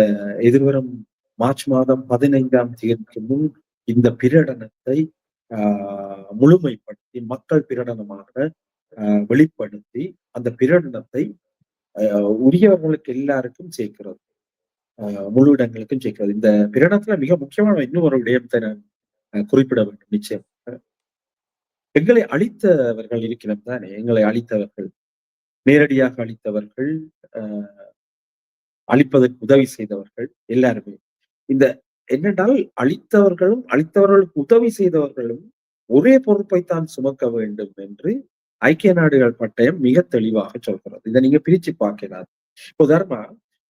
எதிர்வரும் மார்ச் மாதம் 15ஆம் தேதிக்கு முன் இந்த பிரகடனத்தை முழுமைப்படுத்தி மக்கள் பிரகடனமாக வெளிப்படுத்தி அந்த பிரகடனத்தை உரியவர்களுக்கு எல்லாருக்கும் சேர்க்கிறது, முழு இடங்களுக்கும் சேர்க்கிறது. இந்த பிரகடனத்துல மிக முக்கியமான இன்னும் ஒரு விடயத்தை நான் குறிப்பிட வேண்டும். நிச்சயம் எங்களை அழித்தவர்கள் இருக்கிறோம் தானே, எங்களை அழித்தவர்கள், நேரடியாக அழித்தவர்கள், அழிப்பதற்கு உதவி செய்தவர்கள் எல்லாருமே. இந்த என்னென்றால் அழித்தவர்களுக்கு உதவி செய்தவர்களும் ஒரே பொறுப்பைத்தான் சுமக்க வேண்டும் என்று ஐக்கிய நாடுகள் பட்டயம் மிக தெளிவாக சொல்கிறது. இதை நீங்க பிரிச்சு பார்க்கிறார். உதாரணமா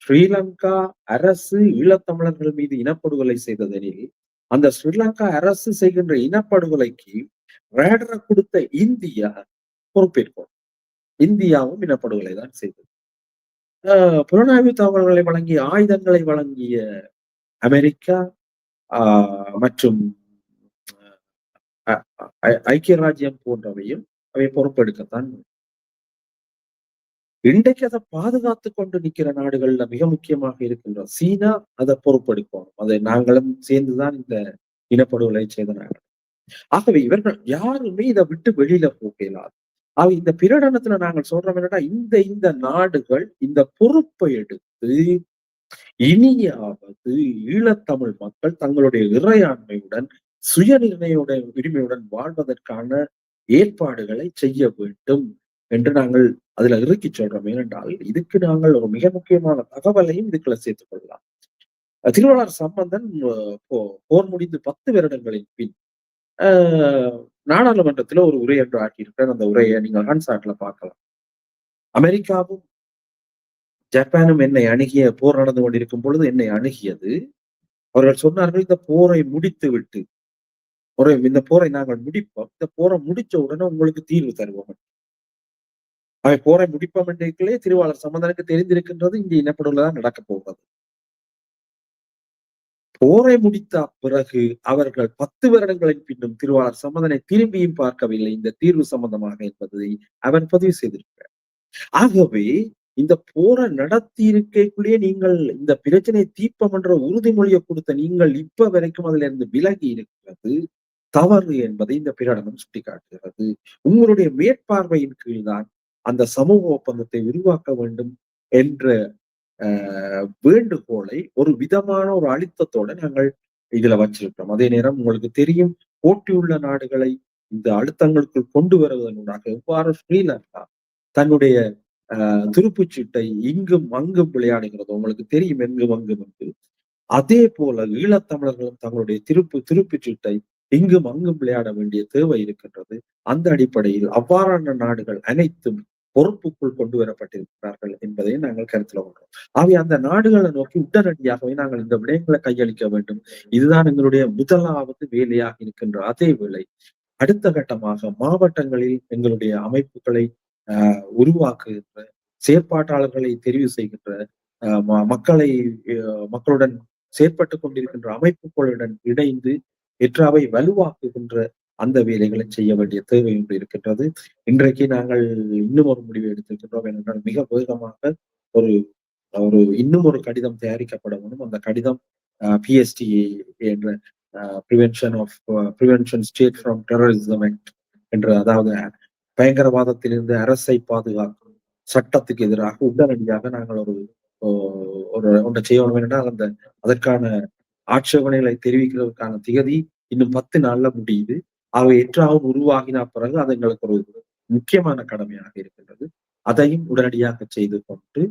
ஸ்ரீலங்கா அரசு ஈழத்தமிழர்கள் மீது இனப்படுகொலை செய்ததெனில் அந்த ஸ்ரீலங்கா அரசு செய்கின்ற இனப்படுகொலைக்கு ரேடரை கொடுத்த இந்தியா பொறுப்பேற்கும். இந்தியாவும் இனப்படுகொலை தான் செய்தது. புலனாய்வு தகவல்களை வழங்கிய ஆயுதங்களை வழங்கிய அமெரிக்கா மற்றும் ஐக்கிய ராஜ்யம் போன்றவையும் அவை பொறுப்பெடுக்கத்தான். இன்றைக்கு அதை பாதுகாத்து கொண்டு நிற்கிற நாடுகள்ல மிக முக்கியமாக இருக்கின்ற சீனா அதை பொறுப்பெடுக்கணும். அதை நாங்களும் சேர்ந்துதான் இந்த இனப்படுகொலை செய்த நாங்கள். ஆகவே இவர்கள் யாருமே இதை விட்டு வெளியில போகலாது. இந்த பிரகடனத்துல நாங்கள் சொல்றோம் என்னன்னா, இந்த நாடுகள் இந்த பொறுப்பை எடுத்து இனியாவது ஈழத்தமிழ் மக்கள் தங்களுடைய இறையாண்மையுடன் சுயநிர்ணய உரிமையுடன் வாழ்வதற்கான ஏற்பாடுகளை செய்ய வேண்டும் என்று நாங்கள் அதுல இறுக்கி சொல்றோம். ஏனென்றால் இதுக்கு நாங்கள் ஒரு மிக முக்கியமான தகவலையும் இதுக்குள்ள சேர்த்துக் கொள்ளலாம். திருவாளர் சம்பந்தன் போர் முடிந்து 10 வருடங்களின் பின் நாடாளுமன்றத்துல ஒரு உரை என்று ஆக்கியிருக்கிறேன். அந்த உரையை நீங்கள் ஹான்சாட்ல பார்க்கலாம். அமெரிக்காவும் ஜப்பானும் என்னை அணுகிய போர் நடந்து கொண்டிருக்கும் பொழுது என்னை அணுகியது. அவர்கள் சொன்னார்கள், இந்த போரை முடித்து விட்டு இந்த போரை நாங்கள் முடிப்போம், இந்த போரை முடிச்ச உடனே உங்களுக்கு தீர்வு தருவோம். அவை போரை முடிப்போம் என்றே திருவாளர் சம்பந்தனுக்கு தெரிந்திருக்கின்றது இந்த இனப்படுகொலை தான் நடக்க போகிறது. போரை முடித்த பிறகு அவர்கள் 10 வருடங்களின் பின்னும் திருவாளர் சம்பந்தனை திரும்பியும் பார்க்கவில்லை இந்த தீர்வு சம்பந்தமாக என்பதை அவர் பதிவு செய்திருக்கிறார். ஆகவே இந்த போரை நடத்தி இருக்கக்குள்ளேயே நீங்கள் இந்த பிரச்சனையை தீர்ப்போம் என்ற உறுதிமொழியை கொடுத்த நீங்கள் இப்ப வரைக்கும் அதுல இருந்து விலகி இருக்கிறது தவறு என்பதை இந்த பிரகடனம் சுட்டிக்காட்டுகிறது. உங்களுடைய மேற்பார்வையின் கீழ்தான் அந்த சமூக ஒப்பந்தத்தை உருவாக்க வேண்டும் என்ற வேண்டுகோளை ஒரு விதமான ஒரு அழுத்தத்தோட நாங்கள் இதுல வச்சிருக்கிறோம். அதே நேரம் உங்களுக்கு தெரியும், போட்டியுள்ள நாடுகளை இந்த அழுத்தங்களுக்குள் கொண்டு வருவதனூடாக எவ்வாறு ஸ்ரீலங்கா தன்னுடைய துருப்புச்சீட்டை இங்கும் அங்கும் விளையாடுகிறதோ உங்களுக்கு தெரியும், எங்கும் அங்கும் என்று. அதே போல ஈழத்தமிழர்களும் தங்களுடைய துருப்புச்சீட்டை இங்கும் அங்கும் விளையாட வேண்டிய தேவை இருக்கின்றது. அந்த அடிப்படையில் அவ்வாறான நாடுகள் அனைத்தும் பொறுப்புக்குள் கொண்டு வரப்பட்டிருக்கிறார்கள் என்பதை நாங்கள் கருத்துல கொள்றோம். ஆகவே அந்த நாடுகளை நோக்கி உடனடியாகவே நாங்கள் இந்த விடயங்களை கையளிக்க வேண்டும். இதுதான் எங்களுடைய முதலாவது வேலையாக இருக்கின்ற அதே வேளை அடுத்த கட்டமாக மாவட்டங்களில் எங்களுடைய அமைப்புகளை உருவாக்குகின்ற செயற்பாட்டாளர்களை தெரிவு செய்கின்ற மக்களுடன் செயற்பட்டுக் கொண்டிருக்கின்ற அமைப்புகளுடன் இணைந்து எற்றாவை வலுவாக்குகின்ற அந்த வேலைகளை செய்ய வேண்டிய தேவை ஒன்று இருக்கின்றது. இன்றைக்கு நாங்கள் இன்னும் ஒரு முடிவை எடுத்திருக்கின்றோம். ஏனென்றால் மிக வேகமாக ஒரு ஒரு இன்னும் ஒரு கடிதம் தயாரிக்கப்பட வேண்டும். அந்த கடிதம் PST என்ற பிரிவென்ஷன் ஸ்டேட் ஃப்ரம் டெரரிசம் என்ற, அதாவது பயங்கரவாதத்திலிருந்து அரசை பாதுகாக்கும் சட்டத்துக்கு எதிராக உடனடியாக நாங்கள் ஒன்றை செய்யணும். என்றால் அதற்கான ஆட்சேபனைகளை தெரிவிக்கிறதுக்கான திகதி இன்னும் 10 நாள்ல முடியுது. அவை எற்றாவது உருவாகின பிறகு அது எங்களுக்கு ஒரு முக்கியமான கடமையாக இருக்கின்றது. அதையும் உடனடியாக செய்து கொண்டு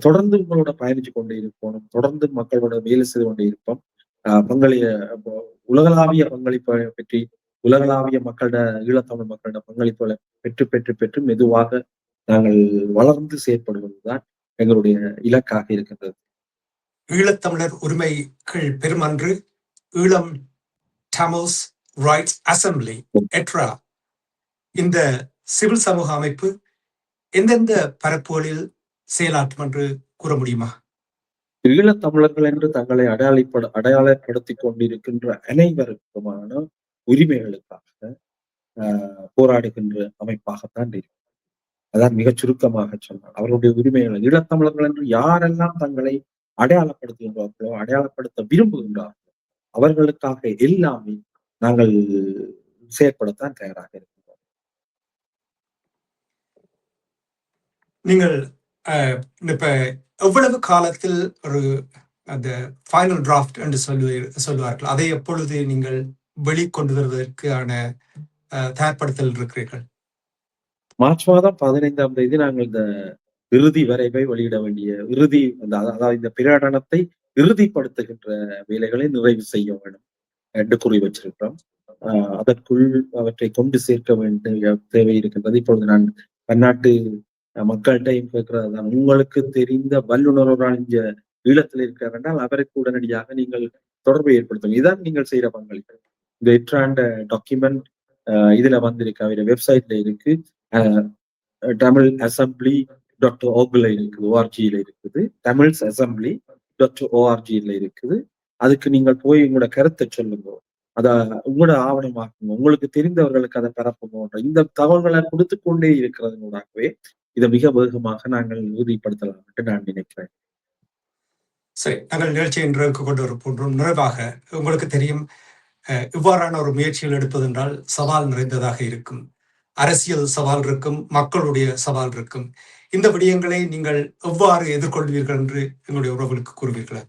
தொடர்ந்து உங்களோட பயணிச்சு கொண்டே இருக்கணும். தொடர்ந்து மக்களோட வேலை செய்து கொண்டே இருப்போம். உலகளாவிய பங்களிப்பை பற்றி, உலகளாவிய ஈழத்தமிழ் மக்களோட பங்களிப்புகளை பெற்று பெற்று பெற்று மெதுவாக நாங்கள் வளர்ந்து செயற்படுவதுதான் எங்களுடைய இலக்காக இருக்கின்றது. ஈழத்தமிழர் உரிமைகள் பெருமன்று, ஈழம் தமிழ்ஸ் ரைட்ஸ் அசம்பிளி எட்ரா, இந்த சிவில் சமூக அமைப்பு எந்தெந்த பரப்புகளில் செயலாற்றும் என்று கூற முடியுமா? ஈழத்தமிழர்கள் என்று தங்களை அடையாளப்படுத்திக் கொண்டிருக்கின்ற அனைவருக்குமான உரிமைகளுக்காக போராடுகின்ற அமைப்பாகத்தான் இருக்கு. அதான் மிகச் சுருக்கமாக சொன்னார். அவருடைய உரிமைகள், ஈழத்தமிழர்கள் என்று யாரெல்லாம் தங்களை அடையாளப்படுத்துகின்றார்களோ, அடையாளப்படுத்த விரும்புகின்றார்களோ அவர்களுக்காக எல்லாமே நாங்கள் செயற்படத்தான் தயாராக இருக்கின்றோம். நீங்கள் இப்ப எவ்வளவு காலத்தில் ஒரு அந்த ஃபைனல் டிராஃப்ட் என்று சொல்லுவார்கள், அதை எப்பொழுது நீங்கள் வெளிக்கொண்டு வருவதற்கான தயார்படுத்தல் இருக்கிறீர்கள்? மார்ச் மாதம் 15ஆம் தேதி நாங்கள் இந்த இறுதி வரைவை வெளியிட வேண்டிய அதாவது இந்த பிரகடனத்தை இறுதிப்படுத்துகின்ற வேலைகளை நிறைவு செய்ய வேண்டும் என்று கூறி வச்சிருக்கிறோம். அதற்குள் அவற்றை கொண்டு சேர்க்க வேண்டிய தேவை இருக்கின்றது. இப்பொழுது நான் பன்னாட்டு மக்கள்கிட்டையும் கேட்கிறதுதான், உங்களுக்கு தெரிந்த வல்லுநரோட இங்க ஈழத்தில் இருக்கிறார் என்றால் அவருக்கு உடனடியாக நீங்கள் தொடர்பை ஏற்படுத்தும். இதுதான் நீங்கள் செய்யற பங்களிப்பு. இந்த எட்ராண்ட டாக்குமெண்ட் இதுல வந்திருக்கு, அவருடைய வெப்சைட்ல இருக்கு. தமிழ் அசம்பிளி .org இருக்குது, ORG-ல இருக்குது. தமிழ்ஸ் அசம்பிளி .org-ல இருக்குது. அதுக்கு நீங்கள் போய் உங்களோட கருத்தை சொல்லுங்க, அத உங்களோட ஆவணமாக்குங்க, உங்களுக்கு தெரிந்தவர்களுக்கு அதை பரப்புங்க. இந்த தகவல்களை கொடுத்து கொண்டே இருக்கிறதுனாகவே இதை மிக வேகமாக நாங்கள் உறுதிப்படுத்தலாம் என்று நான் நினைக்கிறேன். சரி, நாங்கள் நிகழ்ச்சியை நிறைவுக்கு கொண்டு வர போன்றோம். நிறைவாக, உங்களுக்கு தெரியும், இவ்வாறான ஒரு முயற்சிகள் எடுப்பது என்றால் சவால் நிறைந்ததாக இருக்கும். அரசியல் சவால் இருக்கும், மக்களுடைய சவால் இருக்கும். இந்த விடயங்களை நீங்கள் எவ்வாறு எதிர்கொள்வீர்கள் என்று எங்களுடைய உறவுகளுக்கு கூறுவீர்களா?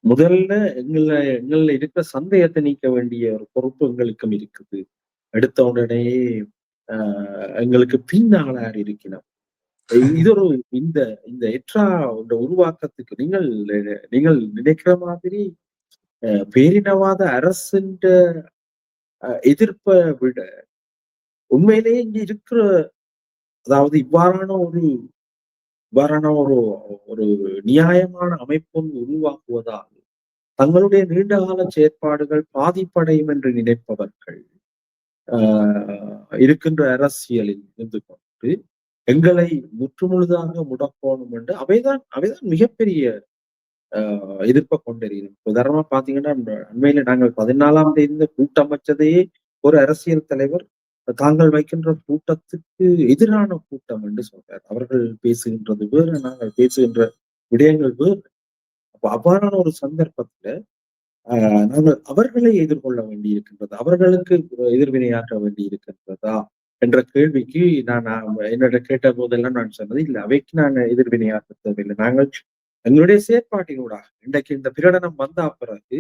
முதல்ல எங்கள இருக்கிற சந்தேகத்தை நீக்க வேண்டிய ஒரு பொறுப்பு எங்களுக்கும் இருக்குது. எடுத்த உடனே எங்களுக்கு பின்னாளர் இருக்கணும். இது ஒரு இந்த இந்த எட்ரா உருவாக்கத்துக்கு நீங்கள் நினைக்கிற மாதிரி பேரினவாத அரசின் எதிர்ப்பை விட உண்மையிலேயே இங்க இருக்கிற, அதாவது இவ்வாறான ஒரு நியாயமான அமைப்பு உருவாக்குவதால் தங்களுடைய நீண்டகால செயற்பாடுகள் பாதிப்படையும் என்று நினைப்பவர்கள் இருக்கின்ற அரசியலில் இருந்து கொண்டு எங்களை முற்றுமுழுதாக முடக்கணும் என்று அவைதான் மிகப்பெரிய எதிர்ப்பை கொண்டிருக்கிறோம். உதாரணமா பாத்தீங்கன்னா, அண்மையில நாங்கள் 14ஆம் தேதி இந்த கூட்டம் வச்சதையே ஒரு அரசியல் தலைவர் தாங்கள் வைக்கின்ற கூட்டத்துக்கு எதிரான கூட்டம் என்று சொல்றார். அவர்கள் பேசுகின்றது வேறு, நாங்கள் பேசுகின்ற விடயங்கள் வேறு. அப்ப அவ்வாறான ஒரு சந்தர்ப்பத்துல நாங்கள் அவர்களை எதிர்கொள்ள வேண்டி இருக்கின்றது. அவர்களுக்கு எதிர்வினையாற்ற வேண்டி இருக்கின்றதா என்ற கேள்விக்கு நான் என்னிடம் கேட்ட போதெல்லாம் நான் சொன்னது, இல்ல அவைக்கு நாங்கள் எதிர்வினையாற்ற தேவையில்லை. நாங்கள் எங்களுடைய செயற்பாட்டினூடாக இன்றைக்கு இந்த பிரகடனம் வந்த பிறகு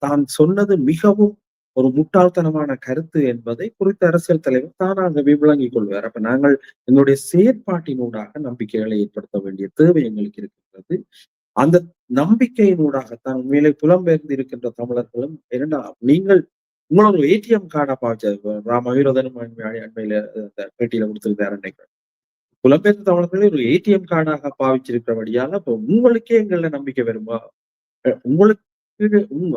தான் சொன்னது மிகவும் ஒரு முட்டாள்தனமான கருத்து என்பதை குறித்த அரசியல் தலைவர் தானாகவே விளங்கிக் கொள்வார். அப்ப நாங்கள் எங்களுடைய செயற்பாட்டினூடாக நம்பிக்கைகளை ஏற்படுத்த வேண்டிய தேவை எங்களுக்கு இருக்கின்றது. அந்த நம்பிக்கையினூடாகத்தான் உண்மையிலே புலம்பெயர்ந்து இருக்கின்ற தமிழர்களும் இரண்டா நீங்கள் உங்களோட ஏடிஎம் கார்டா பாவிச்சது மயூரதனும் அண்மையில அந்த பேட்டியில கொடுத்திருந்தாரு நினைக்கிறேன். புலம்பெயர்ந்த தமிழர்களே ஒரு ஏடிஎம் கார்டாக பாவிச்சிருக்கிறபடியால இப்ப உங்களுக்கே எங்கள நம்பிக்கை வருமா? உங்களுக்கு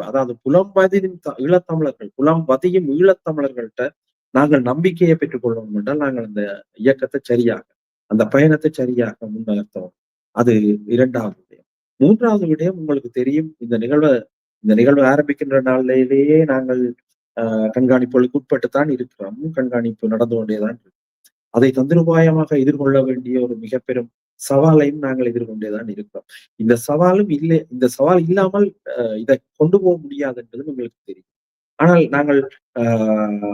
அதாவது புலம்பதியும் ஈழத்தமிழர்கள் புலம்பதியும் ஈழத்தமிழர்கள்ட்ட நாங்கள் நம்பிக்கையை பெற்றுக் கொள்ளணும் என்றால் நாங்கள் அந்த இயக்கத்தை சரியாக அந்த பயணத்தை சரியாக முன்னகர்த்தோம். அது இரண்டாவது விடயம். மூன்றாவது விடயம் உங்களுக்கு தெரியும், இந்த நிகழ்வு ஆரம்பிக்கின்ற நாளிலேயே நாங்கள் கண்காணிப்புகளுக்கு உட்பட்டுத்தான் இருக்கிறோம். கண்காணிப்பு நடந்து கொண்டேதான் இருக்கு. அதை தந்திரோபாயமாக எதிர்கொள்ள வேண்டிய ஒரு மிக பெரும் சவாலையும் நாங்கள் எதிர்கொண்டேதான் இருக்கிறோம். இந்த சவால் இல்லாமல் இதை கொண்டு போக முடியாது என்பது உங்களுக்கு தெரியும். ஆனால் நாங்கள்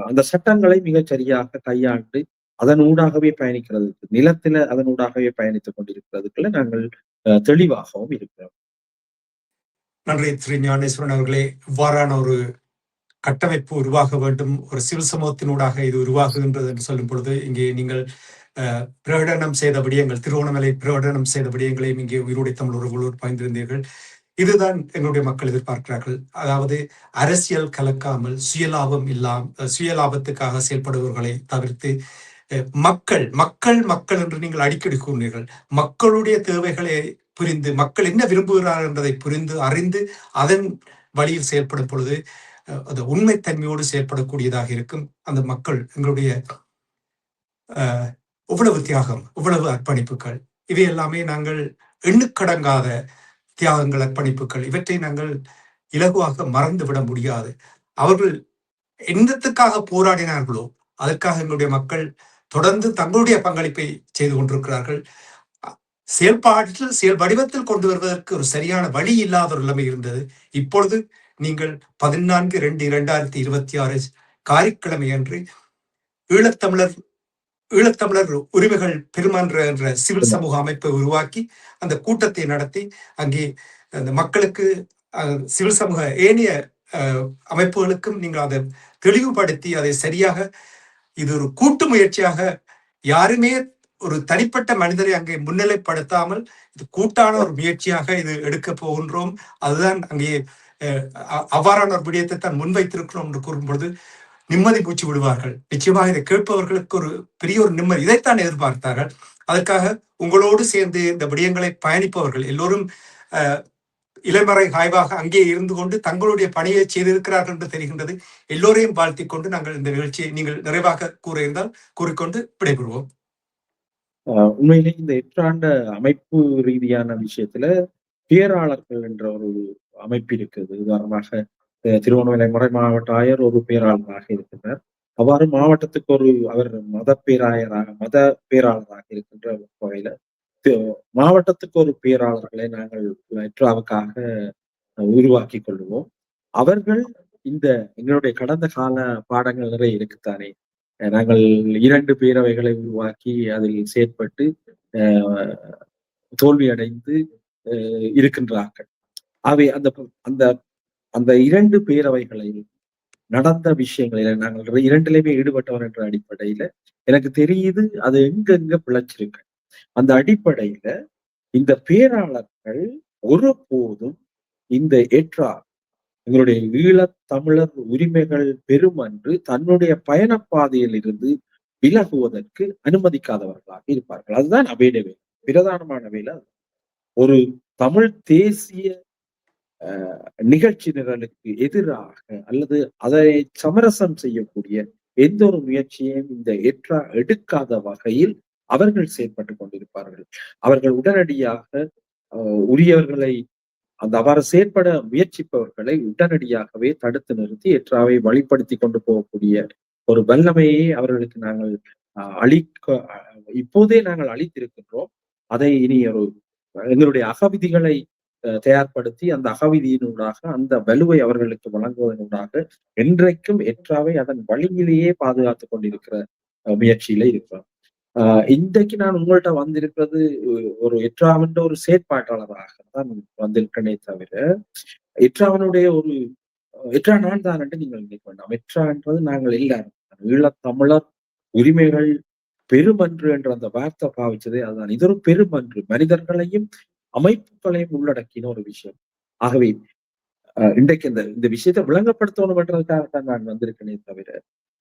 அந்த சட்டங்களை மிகச் சரியாக கையாண்டு அதன் ஊடாகவே பயணிக்கிறதுக்கு நிலத்தில அதன் ஊடாகவே பயணித்துக் கொண்டிருக்கிறதுக்குள்ள நாங்கள் தெளிவாகவும் இருக்கிறோம். நன்றி திரு ஞானேஸ்வரன் அவர்களே. இவ்வாறான ஒரு கட்டமைப்பு உருவாக வேண்டும், ஒரு சிவில் சமூகத்தினூடாக இது உருவாகுகின்றது என்று சொல்லும் பொழுது, இங்கே நீங்கள் பிரகடனம் செய்த விடயங்கள், திருவோணமலை பிரகடனம் செய்த விடயங்களையும் இங்கே உயிரோடை தமிழ் உறவுகளோடு பயந்திருந்தீர்கள். இதுதான் எங்களுடைய மக்கள் எதிர்பார்க்கிறார்கள். அதாவது அரசியல் கலக்காமல் சுயலாபத்துக்காக செயல்படுபவர்களை தவிர்த்து மக்கள் மக்கள் மக்கள் என்று நீங்கள் அடிக்கடி கூறினீர்கள். மக்களுடைய தேவைகளை புரிந்து, மக்கள் என்ன விரும்புகிறார்கள் என்பதை புரிந்து அறிந்து அதன் வழியில் செயல்படும் பொழுது அது உண்மைத்தன்மையோடு செயல்படக்கூடியதாக இருக்கும். அந்த மக்கள் எங்களுடைய இவ்வளவு தியாகம், இவ்வளவு அர்ப்பணிப்புகள், இவை எல்லாமே நாங்கள் எண்ணுக்கடங்காத தியாகங்கள், அர்ப்பணிப்புகள், இவற்றை நாங்கள் இலகுவாக மறந்துவிட முடியாது. அவர்கள் என்னத்துக்காக போராடினார்களோ அதற்காக எங்களுடைய மக்கள் தொடர்ந்து தங்களுடைய பங்களிப்பை செய்து கொண்டிருக்கிறார்கள். செயல் வடிவத்தில் கொண்டு வருவதற்கு ஒரு சரியான வழி இல்லாத ஒரு நிலைமை இருந்தது. இப்பொழுது நீங்கள் 14/2/2026 காரிக்கிழமை அன்று ஈழத்தமிழர் உரிமைகள் பெருமன்ற என்ற சிவில் சமூக அமைப்பை உருவாக்கி அந்த கூட்டத்தை நடத்தி அங்கே அந்த மக்களுக்கு சிவில் சமூக ஏனைய அமைப்புகளுக்கும் நீங்கள் அதை தெளிவுபடுத்தி அதை சரியாக இது ஒரு கூட்டு முயற்சியாக யாருமே ஒரு தனிப்பட்ட மனிதரை அங்கே முன்னிலைப்படுத்தாமல் இது கூட்டான ஒரு முயற்சியாக இது எடுக்க போகின்றோம். அதுதான் அங்கே அவ்வாறான ஒரு விடயத்தை தான் முன்வைத்திருக்கிறோம் என்று கூறும்பொழுது நிம்மதி மூச்சு விடுவார்கள். நிச்சயமாக இதை கேட்பவர்களுக்கு ஒரு பெரிய ஒரு நிம்மதி, இதைத்தான் எதிர்பார்த்தார்கள். அதற்காக உங்களோடு சேர்ந்து இந்த விடயங்களை பயணிப்பவர்கள் எல்லோரும் இளமறை ஆய்வாக அங்கே இருந்து கொண்டு தங்களுடைய பணியை செய்திருக்கிறார்கள் என்று தெரிகின்றது. எல்லோரையும் வாழ்த்தி கொண்டு நாங்கள் இந்த நிகழ்ச்சியை நீங்கள் நிறைவாக கூற இருந்தால் கூறிக்கொண்டு விடைபெறுவோம். உண்மையிலே இந்த 8 ஆண்டு அமைப்பு ரீதியான விஷயத்துல பேராளர்கள் என்ற ஒரு அமைப்பு இருக்குது. உதாரணமாக திருவண்ணாமலை மறை மாவட்ட ஆயர் ஒரு பேராளராக இருக்கிறார். அவ்வாறு மாவட்டத்துக்கு அவர் மத பேராளராக இருக்கின்ற வகையில மாவட்டத்துக்கு ஒரு பேராளர்களை நாங்கள் எட்ராவுக்காக உருவாக்கி கொள்வோம். அவர்கள் இந்த எங்களுடைய கடந்த கால பாடங்கள் நிறைய இருக்குத்தானே. நாங்கள் 2 பேரவைகளை உருவாக்கி அதில் செயற்பட்டு தோல்வி அடைந்து இருக்கின்றார்கள். அவை அந்த அந்த அந்த 2 பேரவைகளில் நடந்த விஷயங்களில் நாங்கள் 2லையுமே ஈடுபட்டவர் என்ற அடிப்படையில எனக்கு தெரியுது அது எங்கெங்க பிழைச்சிருக்கு. அந்த அடிப்படையில இந்த பேராளர்கள் ஒருபோதும் இந்த எங்களுடைய ஈழத் தமிழர் உரிமைகள் பெருமன்று தன்னுடைய பயணப்பாதையில் இருந்து விலகுவதற்கு அனுமதிக்காதவர்களாக இருப்பார்கள். அதுதான் அவையிட வேலை, பிரதானமான வேலை. ஒரு தமிழ் தேசிய நிகழ்ச்சி நிரலுக்கு எதிராக அல்லது அதை சமரசம் செய்யக்கூடிய எந்த ஒரு முயற்சியையும் இந்த எடுக்காத வகையில் அவர்கள் செயற்பட்டுக் கொண்டிருப்பார்கள். அவர்கள் உடனடியாக உரியவர்களை அவ்வாறு செயற்பட முயற்சிப்பவர்களை உடனடியாகவே தடுத்து நிறுத்தி எற்றாவை வழிப்படுத்தி கொண்டு போகக்கூடிய ஒரு வல்லமையை அவர்களுக்கு நாங்கள் இப்போதே நாங்கள் அளித்திருக்கின்றோம். அதை இனி எங்களுடைய அகவிதிகளை தயார்படுத்தி அந்த அகவிதியினூடாக அந்த வலுவை அவர்களுக்கு வழங்குவதனூடாக என்றைக்கும் எற்றாவை அதன் வழியிலேயே பாதுகாத்துக் கொண்டிருக்கிற முயற்சியில இருக்கிறோம். இன்றைக்கு நான் உங்கள்கிட்ட வந்திருக்கிறது ஒரு எற்றாவன்ற ஒரு செயற்பாட்டாளராக தான் வந்திருக்கனே தவிர எற்றாவனுடைய ஒரு எற்றா நான் தான் என்று நீங்கள் நினைக்க வேண்டாம். எற்றான்றது நாங்கள் எல்லாரும் ஈழத்தமிழர் உரிமைகள் பெருமன்று என்ற அந்த வார்த்தை பாவிச்சதே அதுதான். இது ஒரு பெருமன்று, மனிதர்களையும் அமைப்புகளையும் உள்ளடக்கின ஒரு விஷயம். ஆகவே இன்றைக்கு இந்த விஷயத்தை விளங்கப்படுத்தணும் என்றதுக்காகத்தான் நான் வந்திருக்கேனே தவிர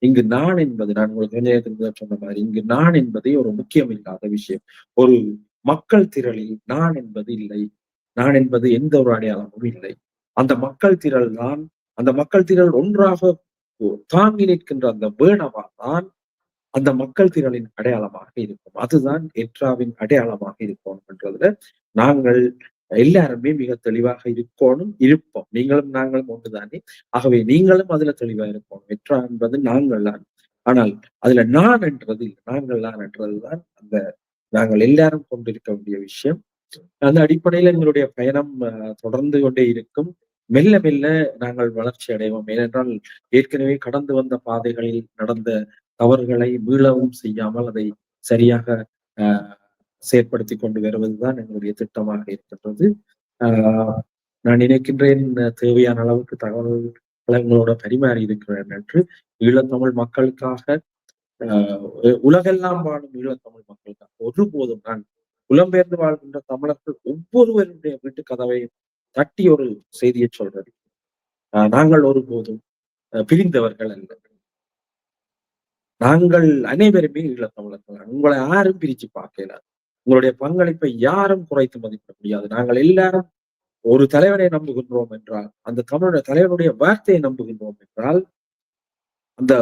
இங்கு நான் என்பது, நான் உங்களுக்கு கொஞ்சம் சொன்ன மாதிரி, இங்கு நான் என்பதே ஒரு முக்கியம் இல்லாத விஷயம். ஒரு மக்கள் திரளில் நான் என்பது இல்லை, நான் என்பது எந்த ஒரு அடையாளமும் இல்லை. அந்த மக்கள் திரள் தான், அந்த மக்கள் திரள் ஒன்றாக தாங்கி நிற்கின்ற அந்த வேணவா தான் அந்த மக்கள் திரளின் அடையாளமாக இருக்கும். அதுதான் எற்றாவின் அடையாளமாக இருக்கணும் என்றதுல நாங்கள் எல்லாருமே மிக தெளிவாக இருப்போம். நீங்களும் நாங்களும் ஒன்றுதானே. ஆகவே நீங்களும் அதுல தெளிவா இருப்போம். எற்றா என்பது நாங்கள் தான். ஆனால் அதுல நான் என்றது இல்லை, நாங்கள் தான் என்றதுதான் அந்த நாங்கள் எல்லாரும் கொண்டிருக்க வேண்டிய விஷயம். அந்த அடிப்படையில எங்களுடைய பயணம் தொடர்ந்து கொண்டே இருக்கும். மெல்ல மெல்ல நாங்கள் வளர்ச்சி அடைவோம். ஏனென்றால் ஏற்கனவே கடந்து வந்த பாதைகளில் நடந்த தவறுகளை மீளவும் செய்யாமல் அதை சரியாக செயற்படுத்தி கொண்டு வருவதுதான் எங்களுடைய திட்டமாக இருக்கின்றது. நான் நினைக்கின்றேன் தேவையான அளவுக்கு தகவல்களை உங்களோட பரிமாறி இருக்கிறேன் என்று. ஈழத்தமிழ் மக்களுக்காக, உலகெல்லாம் வாழும் ஈழத்தமிழ் மக்களுக்காக ஒருபோதும் நான் புலம்பெயர்ந்து வாழ்கின்ற தமிழர்கள் ஒவ்வொருவருடைய வீட்டு கதவையும் தட்டி ஒரு செய்தியை சொல்றது, நாங்கள் ஒருபோதும் பிரிந்தவர்கள் அல்ல. நாங்கள் அனைவருமே ஈழத்தமிழர்கள். உங்களை யாரும் பிரிச்சு பார்க்கல. உங்களுடைய பங்களிப்பை யாரும் குறைத்து மதிப்பிட முடியாது. நாங்கள் எல்லாரும் ஒரு தலைவனை நம்புகின்றோம் என்றால், அந்த தமிழுடைய தலைவனுடைய வார்த்தையை நம்புகின்றோம் என்றால், அந்த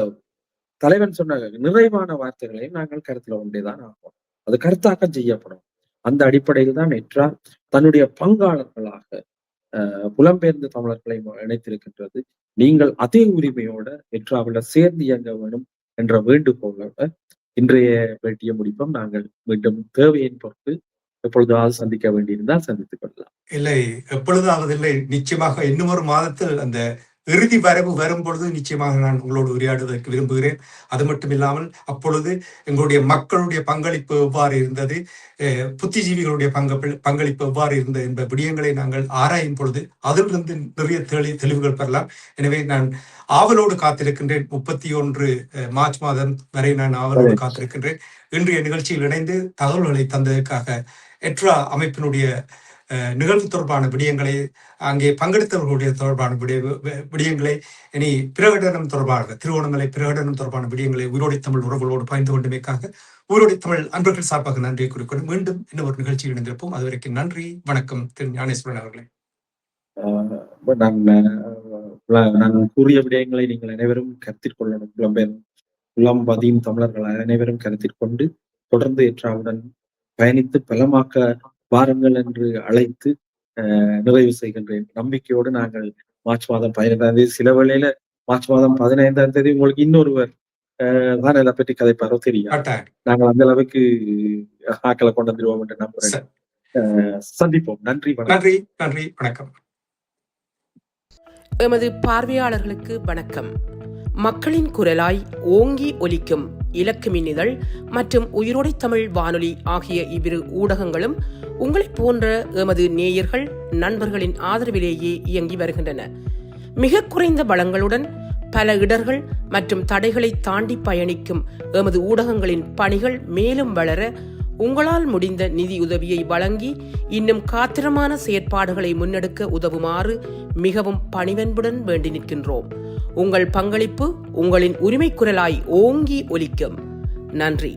தலைவன் சொன்ன நிறைவான வார்த்தைகளை நாங்கள் கருத்துல கொண்டேதான் ஆகும். அது கருத்தாக்கம் செய்யப்படும். அந்த அடிப்படையில் தான் எற்றா தன்னுடைய பங்காளர்களாக புலம்பெயர்ந்த தமிழர்களை இணைத்திருக்கின்றது. நீங்கள் அதே உரிமையோட எற்றாவில சேர்ந்து இயங்க வேணும் என்ற வேண்டுகோளோட இன்றைய பேட்டியை முடிப்போம். நாங்கள் மீண்டும் தேவையின் பொறுத்து எப்பொழுதாவது சந்திக்க வேண்டியிருந்தால் சந்தித்துக் கொள்ளலாம். இல்லை, எப்பொழுதாவது இல்லை. நிச்சயமாக இன்னும் ஒரு மாதத்தில் அந்த இறுதி வரவு வரும் பொழுது நிச்சயமாக நான் உங்களோடு உரையாடுவதற்கு விரும்புகிறேன். அது மட்டும் இல்லாமல் அப்பொழுது எங்களுடைய மக்களுடைய பங்களிப்பு எவ்வாறு இருந்தது, புத்திஜீவிகளுடைய பங்களிப்பு எவ்வாறு இருந்தது என்ற விடயங்களை நாங்கள் ஆராயும் பொழுது அதிலிருந்து நிறைய தெளிவுகள் பெறலாம். எனவே நான் ஆவலோடு காத்திருக்கின்றேன். 31 மார்ச் மாதம் வரை நான் ஆவலோடு காத்திருக்கின்றேன். இன்றைய நிகழ்ச்சியில் இணைந்து தகவல்களை தந்ததற்காக எட்ரா அமைப்பினுடைய நிகழ்வு தொடர்பான விடயங்களை, அங்கே பங்கெடுத்தவர்களுடைய தொடர்பான விடயங்களை, இனி பிரகடனம் தொடர்பாக, திருவோணமலை பிரகடனம் தொடர்பான விடயங்களை உயிரோடை தமிழ் உறவுகளோடு பகிர்ந்து கொண்டமைக்காக உயிரோடை தமிழ் அன்பர்கள் சார்பாக நன்றியை குறிக்கொண்டு மீண்டும் இன்னும் ஒரு நிகழ்ச்சியில் இணைந்திருப்போம். அதுவரைக்கும் நன்றி, வணக்கம். திரு ஞானேஸ்வரன் அவர்களே. நான் கூறிய விடயங்களை நீங்கள் அனைவரும் கருத்தில் கொள்ளணும். புலம் பதியும் தமிழர்கள் அனைவரும் கருத்தில் கொண்டு தொடர்ந்து எற்றாவுடன் பயணித்து பலமாக்க வாருங்கள் என்று அழைத்து நிறைவு செய்கின்றேன். நம்பிக்கையோடு நாங்கள் மார்ச் மாதம் 15ஆம் தேதி, சில வேளையில மார்ச் மாதம் 15ஆம் தேதி உங்களுக்கு இன்னொருவர் தான் இதை பற்றி கதைப்பாரோ தெரியும். நாங்கள் அந்த அளவுக்கு ஆக்களை கொண்டு வந்துடுவோம் என்று நம்புறேன். சந்திப்போம். நன்றி, நன்றி, நன்றி, வணக்கம். எமது பார்வையாளர்களுக்கு வணக்கம். மக்களின் குரலாய் ஓங்கி ஒலிக்கும் இலக்கு மின்னிதழ் மற்றும் உயிரோடை தமிழ் வானொலி ஆகிய இவ்விரு ஊடகங்களும் உங்களைப் போன்ற எமது நேயர்கள், நண்பர்களின் ஆதரவிலேயே இயங்கி வருகின்றன. மிக குறைந்த வளங்களுடன் பல இடர்கள் மற்றும் தடைகளை தாண்டி பயணிக்கும் எமது ஊடகங்களின் பணிகள் மேலும் வளர உங்களால் முடிந்த நிதியுதவியை வழங்கி இன்னும் காத்திரமான செயற்பாடுகளை முன்னெடுக்க உதவுமாறு மிகவும் பணிவன்புடன் வேண்டி நிற்கின்றோம். உங்கள் பங்களிப்பு உங்களின் உரிமை குரலாய் ஓங்கி ஒலிக்கும். நன்றி.